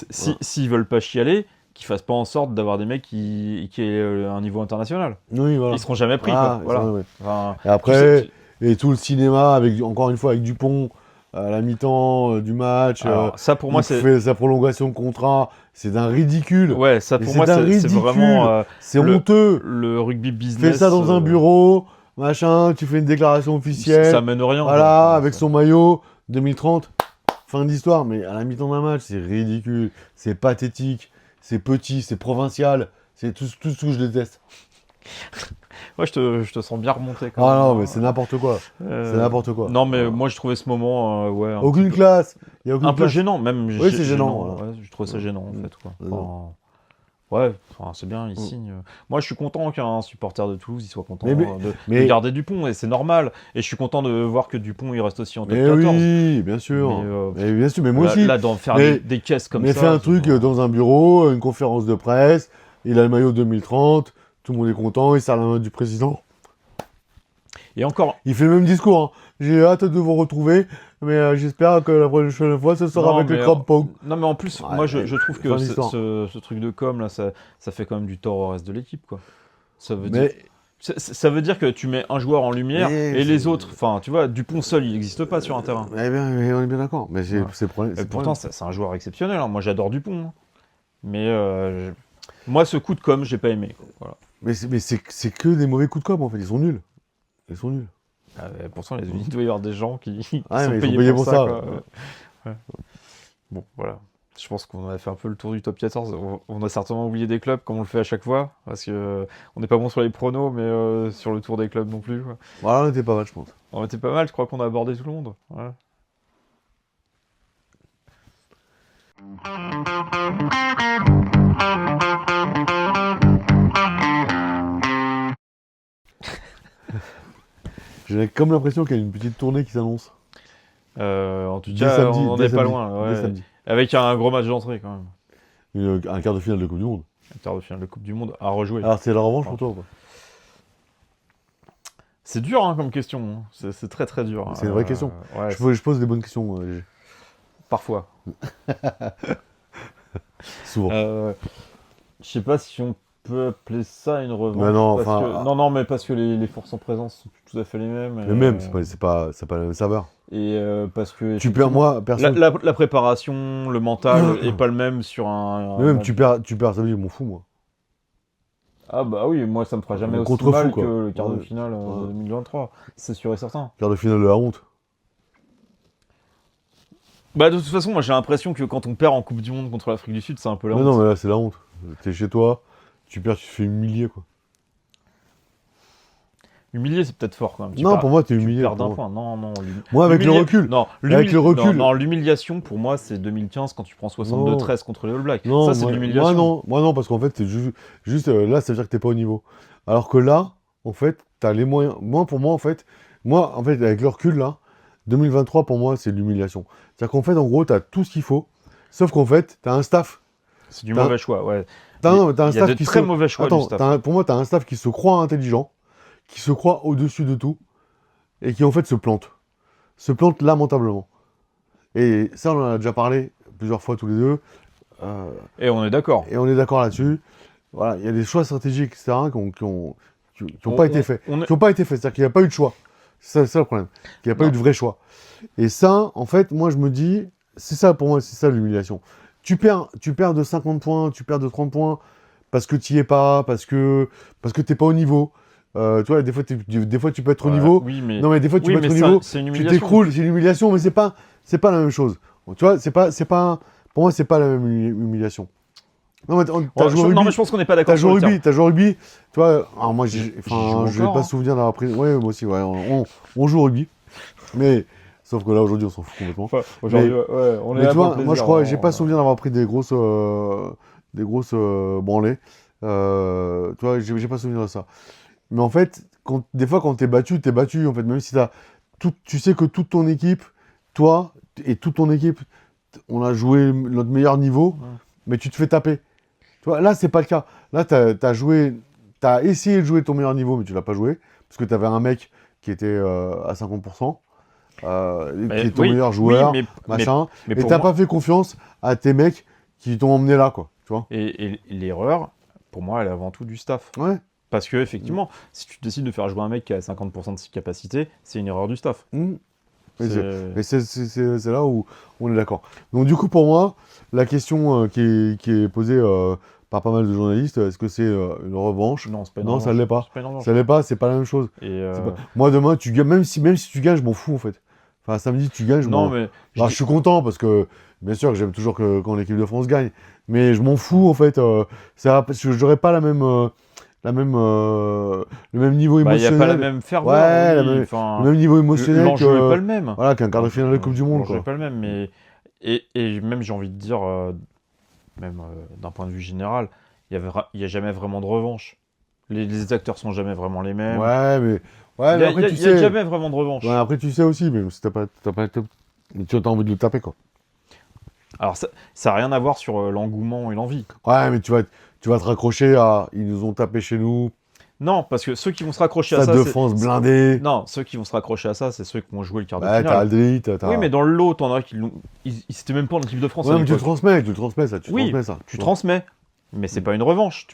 S'ils veulent pas chialer, qu'ils fassent pas en sorte d'avoir des mecs qui aient un niveau international.
Oui, voilà.
Ils seront jamais pris,
Ah,
quoi. Voilà.
ouais.
Enfin,
Et après, et tout le cinéma, encore une fois, avec Dupont, à la mi-temps du match,
alors, ça pour moi
il
c'est.
fait sa prolongation de contrat, c'est d'un ridicule.
Ouais, ça
Mais
pour
c'est
moi
d'un
c'est
ridicule.
vraiment
C'est honteux.
le rugby business.
Fais ça dans un bureau, machin, tu fais une déclaration officielle.
Ça mène rien.
Voilà,
quoi. Enfin,
avec son maillot, 2030, fin d'histoire. Mais à la mi-temps d'un match, c'est ridicule, c'est pathétique, c'est petit, c'est provincial, c'est tout ce que je déteste.
Ouais, je te sens bien remonté quand
Ah
même.
non, mais c'est n'importe quoi.
Euh,
C'est n'importe quoi.
Non, mais moi je trouvais ce moment, ouais,
Aucune classe. Il y a aucune
un peu
classe.
gênant, même.
Oui, c'est gênant, voilà.
Ouais, je trouvais ça gênant en fait, quoi.
Non.
Ouais, enfin, c'est bien, il signe. Moi, je suis content qu'un supporter de Toulouse il soit content
Mais-
de garder Dupont, et c'est normal. Et je suis content de voir que Dupont il reste aussi en top
Mais
14.
oui, bien sûr. Mais bien sûr, mais moi
là,
aussi.
là, d'en faire
Mais-
des caisses comme
Mais
ça.
fais un
c'est
truc
bon.
dans un bureau, une conférence de presse, il a le maillot 2030, tout le monde est content, il serre la main du président.
Et encore,
Il fait le même discours. Hein. J'ai hâte de vous retrouver, mais j'espère que la prochaine fois, ce sera
Non,
avec le
mais-
crampon.
non, mais en plus,
Ouais,
moi je trouve que
fin d'histoire.
ce truc de com là, ça fait quand même du tort au reste de l'équipe, quoi. Ça veut dire.
Mais
Ça veut dire que tu mets un joueur en lumière
Mais
et les
c'est-
autres, enfin, tu vois, Dupont seul, il n'existe pas sur un terrain.
mais on est bien d'accord. Mais c'est
Ouais.
c'est le problème.
Et
c'est le
pourtant,
problème.
c'est un joueur exceptionnel. Hein. Moi, j'adore Dupont. Hein. Mais moi, ce coup de com, j'ai pas aimé. Quoi. Voilà.
Mais c'est que des mauvais coups de com, en fait. Ils sont nuls. Ils sont nuls.
Pourtant, il doit y avoir des gens qui
Ouais,
sont
mais ils
payés
sont payés
pour
pour
ça.
ça.
Quoi. Ouais. Bon, voilà. Je pense qu'on a fait un peu le tour du top 14. On a certainement oublié des clubs, comme on le fait à chaque fois. Parce que on n'est pas bon sur les pronos, mais sur le tour des clubs non plus. Quoi.
Voilà, on était pas mal, je pense.
On était pas mal, je crois qu'on a abordé tout le monde. Ouais.
J'ai comme l'impression qu'il y a une petite tournée qui s'annonce.
En tout
Dès
cas,
samedi,
on
dès
n'est pas
samedi,
loin.
dès
Ouais.
samedi.
Avec un gros match d'entrée quand même.
Un quart de finale de Coupe du Monde.
Un quart de finale de Coupe du Monde à rejouer.
Alors, c'est la revanche pour toi ou pas?
C'est dur hein, comme question. Hein. C'est très très dur.
C'est une vraie question.
Ouais,
Je pose des bonnes questions,
parfois.
souvent.
Je sais pas si on peut appeler ça une revanche.
Mais non,
parce
enfin,
que... non, mais parce que les forces en présence sont plus tout à fait les mêmes.
Mais même, c'est pas la même saveur.
Et parce que
Tu perds, moi, personne.
la préparation, le mental est pas le même sur un.
Mais même, tu perds samedi, je m'en fous, moi.
Ah bah oui, moi ça me fera jamais
Un
aussi
contre-fou,
mal
quoi.
que le quart de
Ouais.
finale
Ouais.
2023. C'est sûr et certain.
Quart de finale de la honte.
Bah de toute façon, moi j'ai l'impression que quand on perd en Coupe du Monde contre l'Afrique du Sud, c'est un peu la
Mais
honte.
non, mais là, c'est la honte. T'es chez toi, tu perds, tu te fais humilier, quoi.
Humilié, c'est peut-être fort quand même.
Non, pour moi, t'es
tu
humilié.
perds d'un
pour moi.
point. Non.
Moi, avec le recul.
Non,
Avec le recul.
Non, l'humiliation pour moi, c'est 2015 quand tu prends 62-13 contre les All Blacks.
Non,
Ça, c'est de l'humiliation.
moi non, parce qu'en fait, c'est juste là, ça veut dire que t'es pas au niveau. Alors que là, en fait, t'as les moyens. Pour moi, en fait, avec le recul, là, 2023, pour moi, c'est de l'humiliation. C'est-à-dire qu'en fait, en gros, t'as tout ce qu'il faut, sauf qu'en fait, t'as un staff.
C'est du mauvais choix, ouais.
T'as un
Il y a
staff
de
qui
très mauvais choix du staff.
pour moi, t'as un staff qui se croit intelligent, qui se croit au-dessus de tout, et qui, en fait, se plante. Se plante lamentablement. Et ça, on en a déjà parlé plusieurs fois tous les deux.
Et on est d'accord.
Et on est d'accord là-dessus. Voilà, il y a des choix stratégiques, etc., qui n'ont pas été faits. Qui n'ont pas été faits, c'est-à-dire qu'il n'y a pas eu de choix. C'est ça le problème. Il n'y a pas eu de vrai choix. Et ça, en fait, moi, je me dis, c'est ça pour moi, c'est ça l'humiliation. Tu perds de 50 points, tu perds de 30 points, parce que tu n'y es pas, parce que tu n'es pas au niveau. Tu vois, des fois, tu peux être au niveau.
Oui, mais...
Non, mais des fois, tu peux être au niveau, tu t'écroules, c'est une humiliation, mais c'est pas la même chose. Tu vois, pour moi, c'est pas la même humiliation. Non, mais t'as joué au rugby.
Non, mais je pense qu'on n'est pas d'accord.
T'as joué au rugby, tu vois. Alors moi, je n'ai pas
hein.
souvenir d'avoir pris. Ouais, moi aussi, ouais. On joue au rugby. Mais, sauf que là, aujourd'hui, on s'en fout complètement.
Enfin, aujourd'hui, ouais, on est là
tu
pour
vois,
le
moi, je
plaisir,
crois,
hein.
j'ai pas souvenir d'avoir pris des grosses branlées. Tu vois, j'ai pas souvenir de ça. Mais en fait, des fois, quand t'es battu, en fait. Même si tu sais que toute ton équipe, toi et toute ton équipe, on a joué notre meilleur niveau, mais tu te fais taper. Tu vois, là, c'est pas le cas. Là, t'as essayé de jouer ton meilleur niveau, mais tu l'as pas joué, parce que t'avais un mec qui était à 50%, qui est ton meilleur joueur, machin, et t'as pas fait confiance à tes mecs qui t'ont emmené là, quoi. Tu vois.
Et l'erreur, pour moi, elle est avant tout du staff.
Ouais.
Parce que, effectivement, si tu décides de faire jouer un mec qui a 50% de ses capacités, c'est une erreur du staff.
Mais c'est là où on est d'accord. Donc du coup, pour moi, la question qui est posée par pas mal de journalistes, est-ce que c'est une revanche?
Non, c'est pas une
Non,
revanche.
ça l'est pas. Ça l'est pas, c'est pas la même chose. Moi, demain, tu gagnes, même si tu gagnes, je m'en fous en fait. Enfin, samedi, tu gagnes, je suis content parce que, bien sûr, que j'aime toujours quand l'équipe de France gagne. Mais je m'en fous en fait. Parce que j'aurais pas le même niveau émotionnel.
Il n'y a pas la même ferveur.
Ouais, le même niveau émotionnel.
L'enjeu n'est pas le même.
Voilà, qu'un quart de finale de Coupe du Monde.
L'enjeu n'est pas le même. Mais... Et même, j'ai envie de dire, même d'un point de vue général, il n'y a jamais vraiment de revanche. Les acteurs sont jamais vraiment les mêmes.
Ouais, mais après, tu sais.
Il n'y a jamais vraiment de revanche.
Ouais, après, tu sais aussi, mais si tu as envie de le taper, quoi.
Alors, ça n'a rien à voir sur l'engouement et l'envie.
Ouais, mais tu vas te raccrocher à. Ils nous ont tapé chez nous.
Non, parce que ceux qui vont se raccrocher à ça.
Stade de France blindé.
Non, ceux qui vont se raccrocher à ça, c'est ceux qui vont jouer le quart de
finale.
T'as
Aldrit,
Oui, mais dans le lot, t'en as qui c'était même pas en équipe de France.
Ouais, mais tu le transmets ça.
Tu transmets. Mais c'est pas une revanche.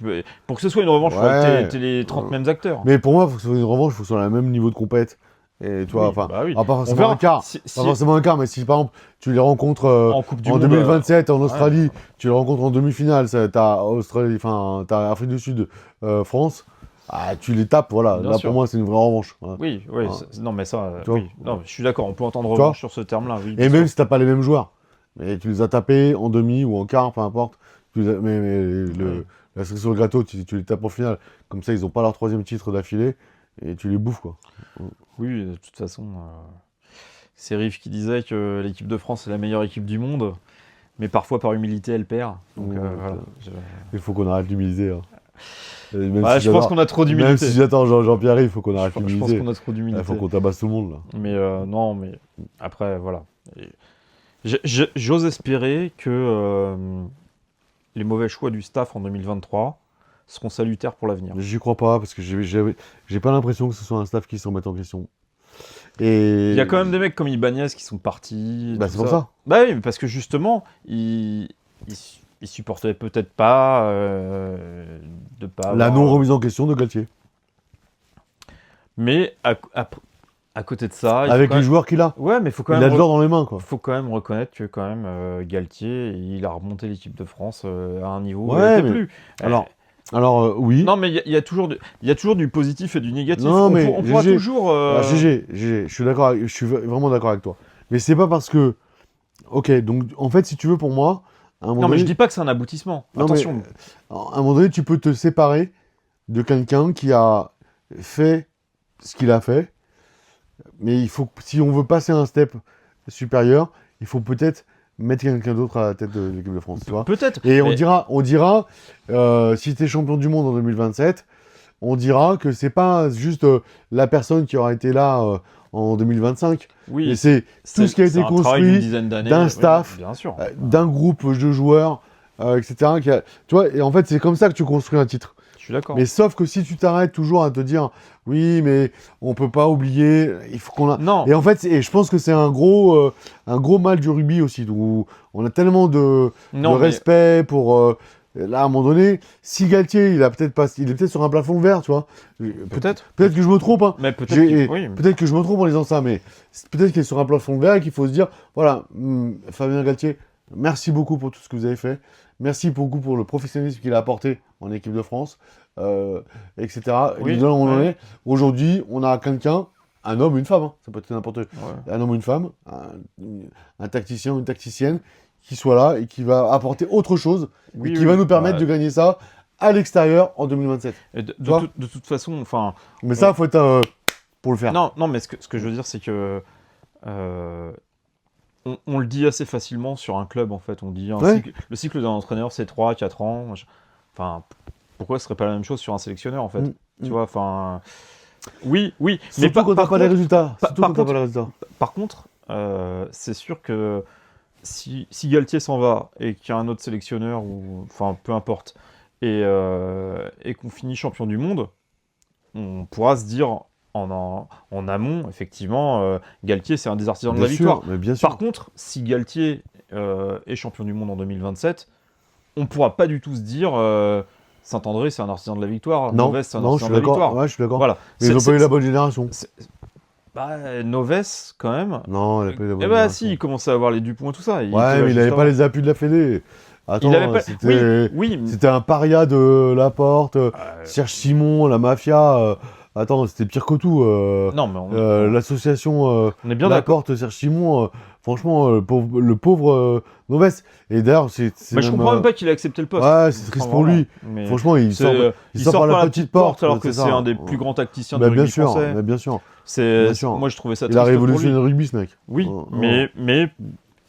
Pour que ce soit une revanche, il faut que t'aies les 30 mêmes acteurs.
Mais pour moi, pour que ce soit une revanche, il faut que ce soit le même niveau de compète. Et tu vois, pas forcément un quart. Pas forcément un quart, mais si par exemple, tu les rencontres en 2027 en Australie, tu les rencontres en demi-finale, t'as Afrique du Sud, France. Tu les tapes, voilà. Là, pour moi, c'est une vraie revanche. Voilà.
Oui. Non, mais ça, oui. Non, je suis d'accord, on peut entendre revanche sur ce terme-là. Oui,
et même si t'as pas les mêmes joueurs, mais tu les as tapés en demi ou en quart, peu importe. La cerise sur le gâteau, tu les tapes en finale. Comme ça, ils ont pas leur 3e titre d'affilée et tu les bouffes, quoi.
Oui, de toute façon, c'est Riff qui disait que l'équipe de France est la meilleure équipe du monde, mais parfois par humilité, elle perd. Donc voilà.
Il faut qu'on arrête l'humilité. Hein. Même
Ouais,
si
je pense
j'adore-
qu'on a trop
Même
d'humilité.
si j'attends Jean-Pierre, il faut qu'on
Je
arrête
pense
d'humiliser.
qu'on a trop
Il
d'humilité.
faut qu'on tabasse tout le monde, là.
Mais non, mais après, voilà. Et j'ose espérer que les mauvais choix du staff en 2023 seront salutaires pour l'avenir.
J'y crois pas, parce que j'ai pas l'impression que ce soit un staff qui se remette en question. Et...
Il y a quand même des mecs comme Ibanez qui sont partis.
Bah,
tout
c'est pour ça.
Bah oui, mais parce que justement, ils supportaient peut-être pas de pas
La
avoir-
non-remise en question de Galtier.
Mais à côté de ça, il
Avec
faut quand
les
même-
joueurs qu'il a.
Ouais, mais faut quand
Il
même
a de l'or dans les mains, quoi.
faut quand même reconnaître que quand même Galtier, il a remonté l'équipe de France à un niveau où
Ouais,
elle était
mais-
plus.
Alors, oui.
Non, mais il y a toujours du positif et du négatif.
Non, mais
on pourra
GG.
toujours.
GG, je suis d'accord, je suis vraiment d'accord avec toi. Mais c'est pas parce que. Ok, donc en fait, si tu veux, pour moi, à un moment
Non, mais
donné,
je dis pas que c'est un aboutissement.
Non,
Attention.
à un moment donné, tu peux te séparer de quelqu'un qui a fait ce qu'il a fait. Mais il faut, si on veut passer un step supérieur, il faut peut-être mettre quelqu'un d'autre à la tête de l'équipe de France, tu vois.
Peut-être.
Et
mais-
on dira, si tu es champion du monde en 2027, on dira que c'est pas juste la personne qui aura été là en 2025,
Oui,
mais c'est tout ce qui a été
c'est un travail
construit
d'une dizaine d'années,
d'un
oui,
staff,
bien sûr.
d'un groupe de joueurs, etc. Tu vois, et en fait, c'est comme ça que tu construis un titre.
Je suis d'accord.
Mais sauf que si tu t'arrêtes toujours à te dire, oui, mais on peut pas oublier, il faut qu'on a...
Non,
Et en fait, et je pense que c'est un gros mal du rugby aussi, où on a tellement de
non, mais-
respect pour... là, à un moment donné, si Galtier, il est peut-être sur un plafond de verre, tu vois.
Peut-être.
Peut-être que je me trompe, hein.
Mais peut-être. Oui.
Peut-être que je me trompe en disant ça, mais peut-être qu'il est sur un plafond de verre et qu'il faut se dire, voilà, Fabien Galtier, merci beaucoup pour tout ce que vous avez fait. Merci beaucoup pour le professionnalisme qu'il a apporté en équipe de France, etc.
Oui,
Et là, on en
ouais.
est. Aujourd'hui, on a quelqu'un, un homme, une femme, hein, ça peut être n'importe
Ouais.
un homme, une femme, un tacticien, une tacticienne, qui soit là et qui va apporter autre chose
Oui,
et qui
oui.
va nous permettre
Bah,
de gagner ça à l'extérieur en 2027.
et de
vois
de toute façon, enfin.
Mais ça, il faut être pour le faire.
Non, non, mais ce que je veux dire, c'est que on le dit assez facilement sur un club, en fait. On dit
Ouais.
le cycle d'un entraîneur, c'est 3-4 ans. Enfin, pourquoi ce serait pas la même chose sur un sélectionneur, en fait? Tu vois, enfin. Oui, oui. Mais
Surtout quand t'as pas les résultats.
par-
Surtout
par
quand t'as
contre-
pas les résultats.
Par contre, c'est sûr que si Galtier s'en va et qu'il y a un autre sélectionneur, ou enfin peu importe, et qu'on finit champion du monde, on pourra se dire en amont, effectivement, Galtier c'est un des artisans de la
Bien
victoire.
sûr, mais bien sûr.
Par contre, si Galtier est champion du monde en 2027, on pourra pas du tout se dire Saint-André c'est un artisan de la victoire,
Non,
Noves c'est un
non, je
artisan
suis
de la
d'accord.
victoire.
Ouais, je suis d'accord.
Voilà.
Mais ils n'ont pas eu la bonne génération.
Noves quand même.
Non, il n'a pas eu la bonne
Eh bah
génération.
si, il commençait à avoir les Dupont et tout ça.
Ouais, mais il n'avait pas les appuis de la Fédé. Attends,
Il avait pas...
c'était
Oui, oui.
c'était un paria de Laporte, Serge Simon, la mafia. Attends, c'était pire que tout.
Non, mais
L'association
on est bien d'accord.
Laporte, Serge Simon, franchement, le pauvre Noves. Et d'ailleurs, c'est
Mais je
même,
comprends même pas qu'il ait accepté le poste.
Ouais, c'est triste pour lui.
Mais
Franchement, il sort par la petite porte.
alors que
ça.
c'est un des plus grands tacticiens
Bah,
du
bien
rugby
sûr,
français.
mais bien sûr.
C'est,
sûr.
moi, je trouvais ça
Il a
triste pour
révolutionné
lui.
le rugby, ce mec.
Oui,
Oh, oh.
mais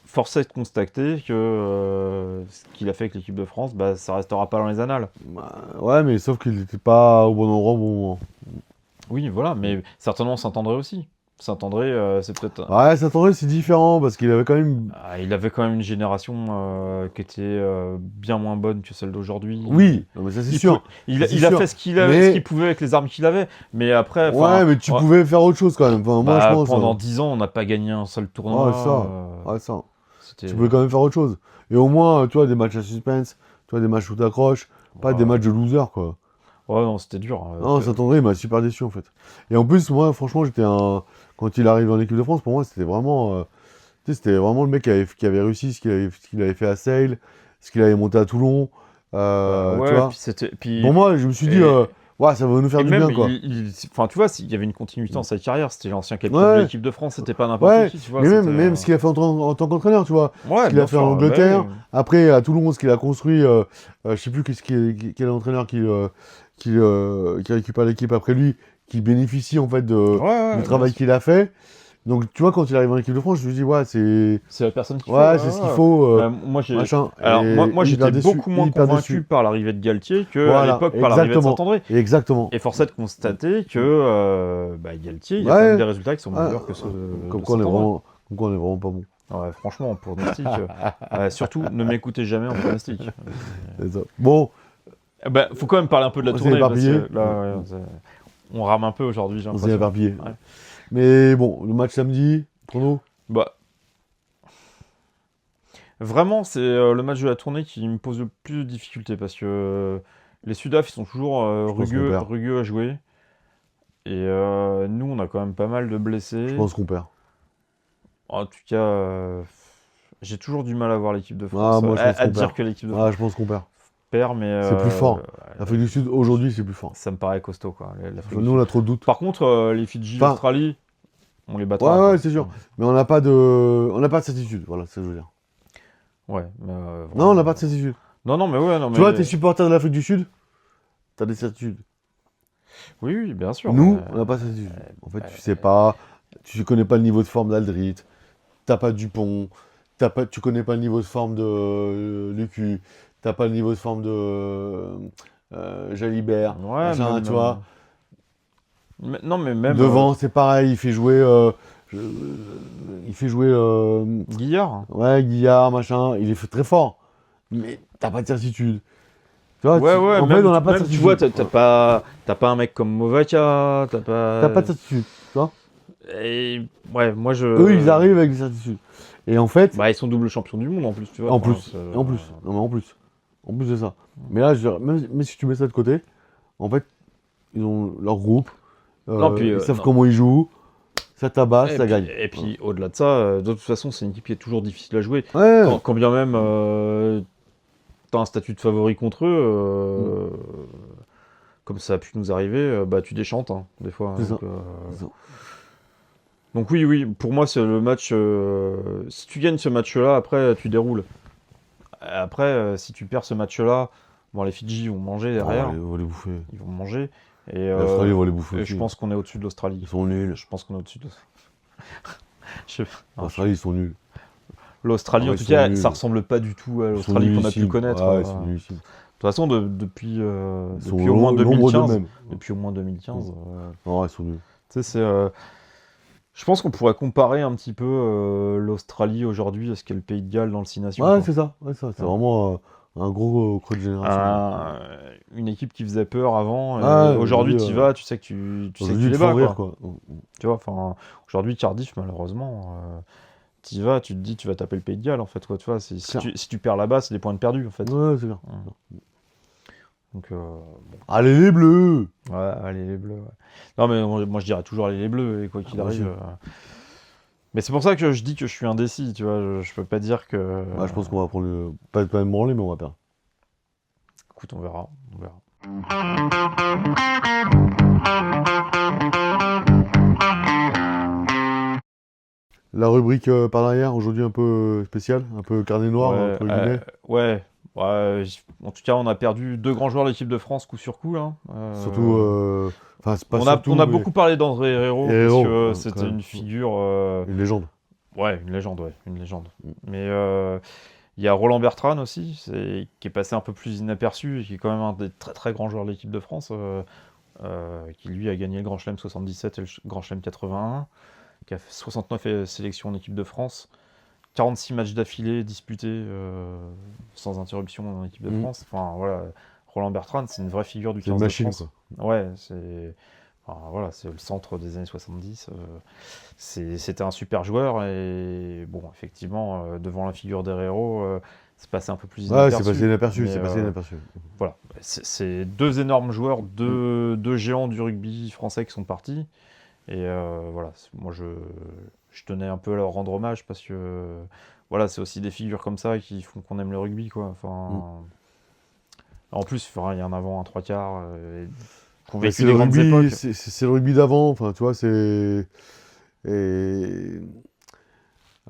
force est de constater que ce qu'il a fait avec l'équipe de France, bah, ça restera pas dans les annales.
Bah, ouais, mais sauf qu'il n'était pas au bon endroit au bon moment.
Oui, voilà, mais certainement Saint-André aussi. Saint-André, c'est peut-être...
Ouais, Saint-André, c'est différent parce qu'il avait quand même.
il avait quand même une génération qui était bien moins bonne que celle d'aujourd'hui.
Oui, non, mais ça c'est
Il
sûr.
pou- Il,
Ça, c'est
il a
sûr.
fait ce qu'il
Mais-
pouvait avec les armes qu'il avait, mais après...
Ouais,
enfin,
mais tu
ouais,
pouvais faire autre chose quand même. Enfin, moi,
bah,
je pense.
pendant 10 ans, on n'a pas gagné un seul tournoi.
Ouais, ça. Ouais, ça.
C'était...
Tu pouvais quand même faire autre chose. Et au moins, tu vois, des matchs à suspense, tu vois, des matchs où t'accroches, pas
Ouais.
des matchs de loser, quoi.
Ouais, non, c'était dur.
Non, Saint-André, il m'a super déçu en fait. Et en plus, moi, franchement, quand il arrive en équipe de France, pour moi, c'était vraiment. Tu sais, c'était vraiment le mec qui avait réussi ce qu'il avait fait à Sale, ce qu'il avait monté à Toulon.
ouais,
tu vois.
puis c'était... Puis...
Pour moi, je me suis dit,
et-
ouais, ça va nous faire
Et
du
même,
bien, quoi.
enfin, tu vois, il y avait une continuité dans sa carrière. C'était l'ancien capitaine
Ouais.
de l'équipe de France, c'était pas n'importe
Ouais,
qui, tu vois.
mais
c'était,
même ce qu'il a fait en tant qu'entraîneur, tu vois.
ouais,
qu'il a
bien
fait en
sûr,
Angleterre.
bah oui.
Après, à Toulon, ce qu'il a construit, je sais plus quel entraîneur qui récupère l'équipe après lui, qui bénéficie en fait
Ouais,
du
bien
travail
sûr.
qu'il a fait. Donc, tu vois, quand il arrive en équipe de France, je me dis, ouais,
C'est la personne qu'il faut.
ouais, c'est ce qu'il faut,
Moi,
machin.
alors,
Et
moi
hyper
j'étais
déçu,
beaucoup moins
hyper
convaincu
déçu.
par l'arrivée de Galtier qu'à
Voilà,
l'époque par l'arrivée de
exactement.
Saint-André.
Exactement.
Et force est de constater que Galtier, il a quand même
Ouais,
des résultats qui sont
ah,
meilleurs que ceux
comme
de
quoi on est
Saint-André.
vraiment, comme quoi on est vraiment pas bon.
Ouais, franchement, en pronostic, surtout ne m'écoutez jamais en pronostic.
C'est ça. Bon,
Faut quand même parler un peu de la
on s'est
tournée parce
éparpillé.
que là, ouais, on rame un peu aujourd'hui, j'ai
On s'est
l'impression.
éparpillé.
Ouais.
Mais bon, le match samedi, prono.
Bah, vraiment, c'est le match de la tournée qui me pose le plus de difficultés parce que les Sudaf, ils sont toujours
Je pense qu'on perd.
rugueux à jouer. Et nous, on a quand même pas mal de
Je
blessés.
pense qu'on perd.
En tout cas, j'ai toujours du mal à voir l'équipe de
Ah,
France.
moi, je pense
À
qu'on
dire
perd.
que l'équipe de
Ah,
France
je pense qu'on perd.
perd, mais
C'est plus fort. L'Afrique du Sud, aujourd'hui, c'est plus fort.
ça me paraît costaud, quoi. l'Afrique du
Nous, on
Sud.
a trop de doutes.
Par contre, les Fidji,
Enfin,
l'Australie, on les
ouais,
battra, quoi.
ouais, c'est sûr. Mais on n'a pas de certitude. Voilà, c'est ce que je veux dire.
Ouais, mais
Non, on n'a pas de certitude.
non, mais ouais, non,
Tu
mais
vois, t'es supporter de l'Afrique du Sud, t'as des certitudes.
oui, oui, bien sûr.
Nous, on n'a pas de certitude. En fait, tu sais pas, tu connais pas le niveau de forme d'Aldrit, t'as pas Dupont, tu connais pas le niveau de forme de Lucu, t'as pas le niveau de forme de Jalibert,
Ouais,
machin,
même.
tu vois.
Non, mais même.
Devant, c'est pareil, je- il fait jouer,
Guillard.
ouais, Guillard, machin, il est très fort, mais t'as pas de certitude. Tu vois,
Ouais, ouais,
en fait,
même,
on n'a pas de
même tu
certitude.
vois, t'as pas un mec comme Movaca, t'as pas.
T'as pas de certitude, tu vois.
Et ouais, moi je.
Eux, ils arrivent avec des certitudes. Et en fait,
Bah, ils sont double champions du monde en plus, tu vois.
en
Enfin,
plus, et en plus, non mais en plus de ça. Mais là, je veux dire, même si tu mets ça de côté, en fait, ils ont leur groupe,
Non, puis.
ils savent
Non.
comment ils jouent, ça tabasse,
Et
ça
puis,
gagne.
et puis au-delà de ça, de toute façon, c'est une équipe qui est toujours difficile à jouer.
Ouais,
Quand bien même t'as un statut de favori contre eux, comme ça a pu nous arriver, bah tu déchantes, hein, des fois.
c'est ça.
Donc,
C'est ça.
donc oui, oui, pour moi, c'est le match. Si tu gagnes ce match-là, après, tu déroules. Après, si tu perds ce match-là, bon, les Fidji vont manger derrière.
Oh, on va les bouffer.
Ils vont manger. Et,
L'Australie va les bouffer
et
aussi.
je pense qu'on est au-dessus de l'Australie.
Ils sont nuls.
Je pense qu'on est au-dessus de je- non,
L'Australie, ils sont nuls.
L'Australie,
Ah,
en
ils
tout
sont
cas,
nuls.
ça ressemble pas du tout à
Ils sont
l'Australie qu'on a pu
nullissimes.
connaître.
Ouais, ils sont nullissimes.
De toute façon, depuis
Ils sont
au moins
l'ombre
2015,
d'eux-mêmes.
depuis au moins 2015,
Non, ils sont nuls.
tu sais, je pense qu'on pourrait comparer un petit peu l'Australie aujourd'hui à ce qu'est le Pays de Galles dans le Six Nations,
Ouais,
quoi.
c'est ça. Ouais, ça. C'est
Ouais.
vraiment un gros creux de génération.
Une équipe qui faisait peur avant, et
Ah,
aujourd'hui
aujourd'hui,
tu vas, tu sais que tu sais que
aujourd'hui,
tu
ils
les
te font
bats,
rire,
quoi.
quoi.
Tu vois, enfin, aujourd'hui Cardiff, malheureusement, tu y vas, tu te dis tu vas taper le Pays de Galles, en fait, quoi. Tu vois,
Clair.
si tu perds là-bas, c'est des points de perdus, en fait.
Ouais, c'est clair.
Donc,
Allez, les bleus!
ouais, allez les Bleus. Ouais. Non, mais moi je dirais toujours allez les Bleus, et quoi qu'il
Bien
arrive.
sûr.
Mais c'est pour ça que je dis que je suis indécis, tu vois. Je peux pas dire que.
Ouais, je pense qu'on va prendre pas me branler, mais on va perdre.
Écoute, on verra. On verra.
La rubrique par derrière, aujourd'hui un peu spéciale, un peu carnet noir,
Ouais,
entre guillemets.
ouais. Ouais, en tout cas, on a perdu deux grands joueurs de l'équipe de France coup sur coup, là.
Surtout, enfin, c'est pas
on a
surtout,
mais...
mais
beaucoup parlé d'André Herrero,
Herrero,
parce que
quand
c'était
même.
une figure.
Une légende.
Ouais, une légende, ouais, une légende. Mais il y a Roland Bertrand aussi, qui est passé un peu plus inaperçu, et qui est quand même un des très très grands joueurs de l'équipe de France, qui lui a gagné le Grand Chelem 77 et le Grand Chelem 81, qui a fait 69 sélections en équipe de France, 46 matchs d'affilée disputés sans interruption en équipe de France. Enfin voilà, Roland Bertrand, c'est une vraie figure du
C'est
15
une
de
machine,
France.
quoi.
Ouais, voilà, c'est le centre des années 70. C'était un super joueur et bon, effectivement, devant la figure d'Herrero, c'est passé un peu plus
Ouais,
inaperçu.
c'est passé inaperçu,
Mais,
c'est passé inaperçu.
voilà, c'est deux énormes joueurs, deux géants du rugby français qui sont partis. Et voilà, moi je tenais un peu à leur rendre hommage parce que voilà, c'est aussi des figures comme ça qui font qu'on aime le rugby, quoi. Enfin, en plus, enfin, il y a un avant, un trois quarts, qui ont
Bah,
vécu
c'est
des
le
grandes
rugby,
époques.
c'est le rugby d'avant, enfin, tu vois, c'est... Et...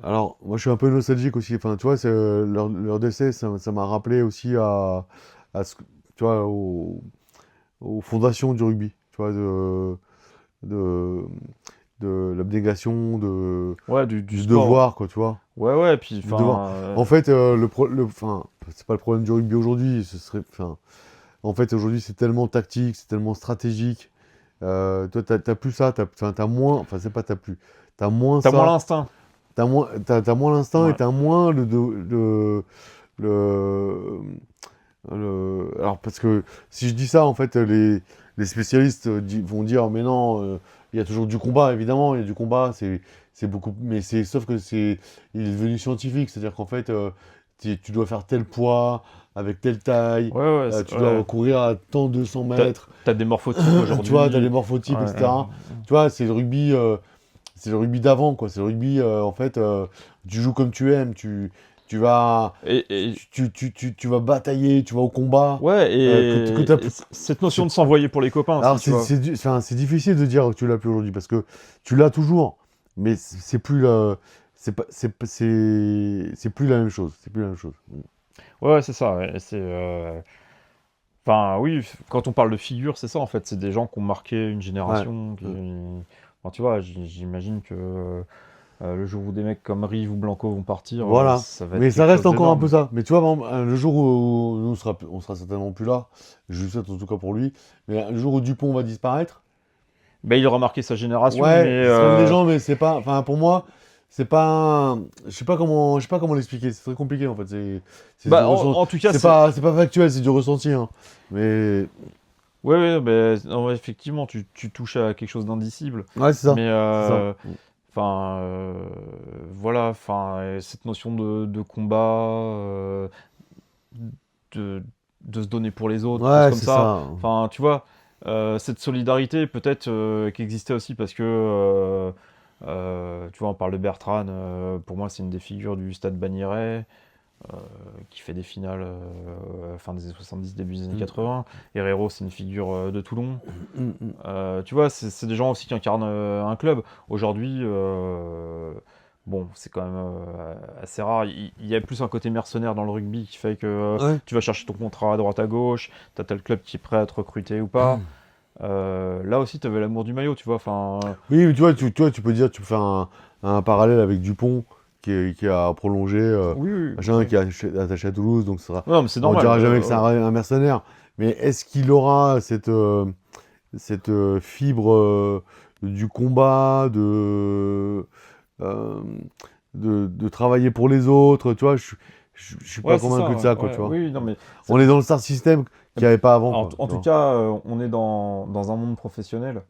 Alors, moi, je suis un peu nostalgique aussi, enfin, tu vois, leur décès, ça m'a rappelé aussi tu vois, aux fondations du rugby, tu vois, de l'abnégation,
Ouais, du
du
sport.
devoir, quoi, tu vois.
Ouais, puis
Du devoir. En fait, c'est pas le problème du rugby aujourd'hui. En fait, aujourd'hui, c'est tellement tactique, c'est tellement stratégique. Toi, t'as plus ça. T'as moins. Enfin, c'est pas t'as plus. T'as moins
t'as moins
ça.
l'instinct.
T'as moins l'instinct et
Ouais.
t'as moins le, alors, parce que si je dis ça, en fait, les spécialistes vont dire, mais non, il y a toujours du combat, évidemment, il y a du combat, c'est beaucoup, sauf que il est devenu scientifique, c'est-à-dire qu'en fait, tu dois faire tel poids, avec telle taille,
Ouais,
tu dois courir à tant 200
T'as,
mètres,
t'as des morphotypes
tu vois, t'as les
aujourd'hui.
morphotypes,
Ouais,
etc. Tu vois, c'est le rugby d'avant, quoi. C'est le rugby, en fait, tu joues comme tu aimes, tu vas,
et,
tu vas batailler, tu vas au combat,
ouais,
que t'as plus.
cette notion
c'est-
de s'envoyer pour les copains
Alors,
aussi, tu vois.
c'est difficile de dire que tu l'as plus aujourd'hui, parce que tu l'as toujours, mais c'est plus c'est plus la même chose. C'est plus la même chose.
Ouais, c'est ça. Ouais, enfin, oui, quand on parle de figure, c'est ça en fait. C'est des gens qui ont marqué une
Ouais.
génération. Enfin, tu vois, j'imagine que le jour où des mecs comme Rive ou Blanco vont partir,
Voilà.
ça va être
Mais ça
quelque
reste
chose
encore un peu
d'énorme.
ça. Mais tu vois, par exemple, le jour où nous, on sera certainement plus là, je le souhaite en tout cas pour lui, mais le jour où Dupont va disparaître,
Ben, il aura marqué sa génération, mais
ouais, ce sera une légende, mais c'est pas. Enfin, pour moi, c'est pas. Je sais pas comment l'expliquer. C'est très compliqué en fait. C'est du
bah,
ressenti.
en tout cas, c'est.
C'est pas factuel, c'est du ressenti. Hein. Mais
Ouais, ouais, ben, non, ouais, effectivement, tu touches à quelque chose d'indicible.
ouais, c'est ça.
Mais
C'est ça.
enfin, voilà, enfin, cette notion de combat, de, de se donner pour les autres, choses
Ouais,
comme
c'est
ça.
ça.
Enfin, tu vois, cette solidarité peut-être qui existait aussi parce que, tu vois, on parle de Bertrand, pour moi c'est une des figures du Stade Bagnérais, qui fait des finales fin des années 70, début des années
Mm,
80. Herrero, c'est une figure de Toulon.
mm, mm.
Tu vois, c'est des gens aussi qui incarnent un club. Aujourd'hui, bon, c'est quand même assez rare. Il y a plus un côté mercenaire dans le rugby qui fait que
Ouais.
tu vas chercher ton contrat à droite à gauche, t'as tel club qui est prêt à te recruter ou pas. Là aussi, t'avais l'amour du maillot, tu vois. Enfin,
Oui, mais tu peux dire, tu peux faire un parallèle avec Dupont qui a prolongé,
oui, oui,
machin,
oui.
qui est attaché à Toulouse, donc ça sera.
Non, mais c'est
On
normal.
dira jamais que c'est un mercenaire, mais est-ce qu'il aura cette fibre du combat, euh, de travailler pour les autres, tu vois, je suis pas
Ouais, c'est
convaincu
ça.
de
Ouais,
ça, quoi,
ouais,
tu vois.
oui, non, mais
On est dans le star system qu'il n'y avait pas avant, quoi,
en
tu
tout
vois.
cas, on est dans un monde professionnel.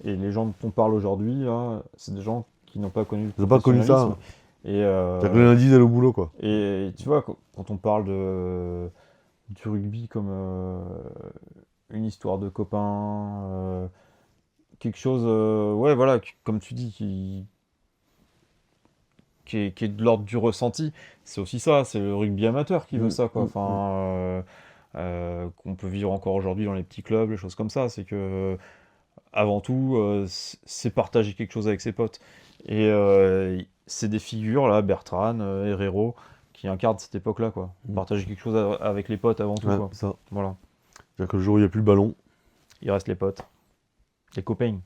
Et les gens dont on parle aujourd'hui, là, c'est des gens qui n'ont pas connu le
Ils n'ont pas connu ça.
professionnalisme.
Hein.
Et,
C'est-à-dire que le lundi, d'aller au boulot, quoi.
tu vois, quand on parle du rugby comme une histoire de copains, quelque chose, ouais, voilà, comme tu dis, qui est de l'ordre du ressenti, c'est aussi ça, c'est le rugby amateur qui veut
Mm,
ça, quoi.
mm, mm.
Enfin, qu'on peut vivre encore aujourd'hui dans les petits clubs, les choses comme ça, c'est que avant tout, c'est partager quelque chose avec ses potes. Et c'est des figures, là, Bertrand, Herrero, qui incarnent cette époque-là, quoi.
Mm.
Partager quelque chose avec les potes avant tout,
Ouais,
quoi.
ça.
Voilà.
C'est-à-dire que le jour où il n'y a plus le ballon,
Il reste les potes. Les copains.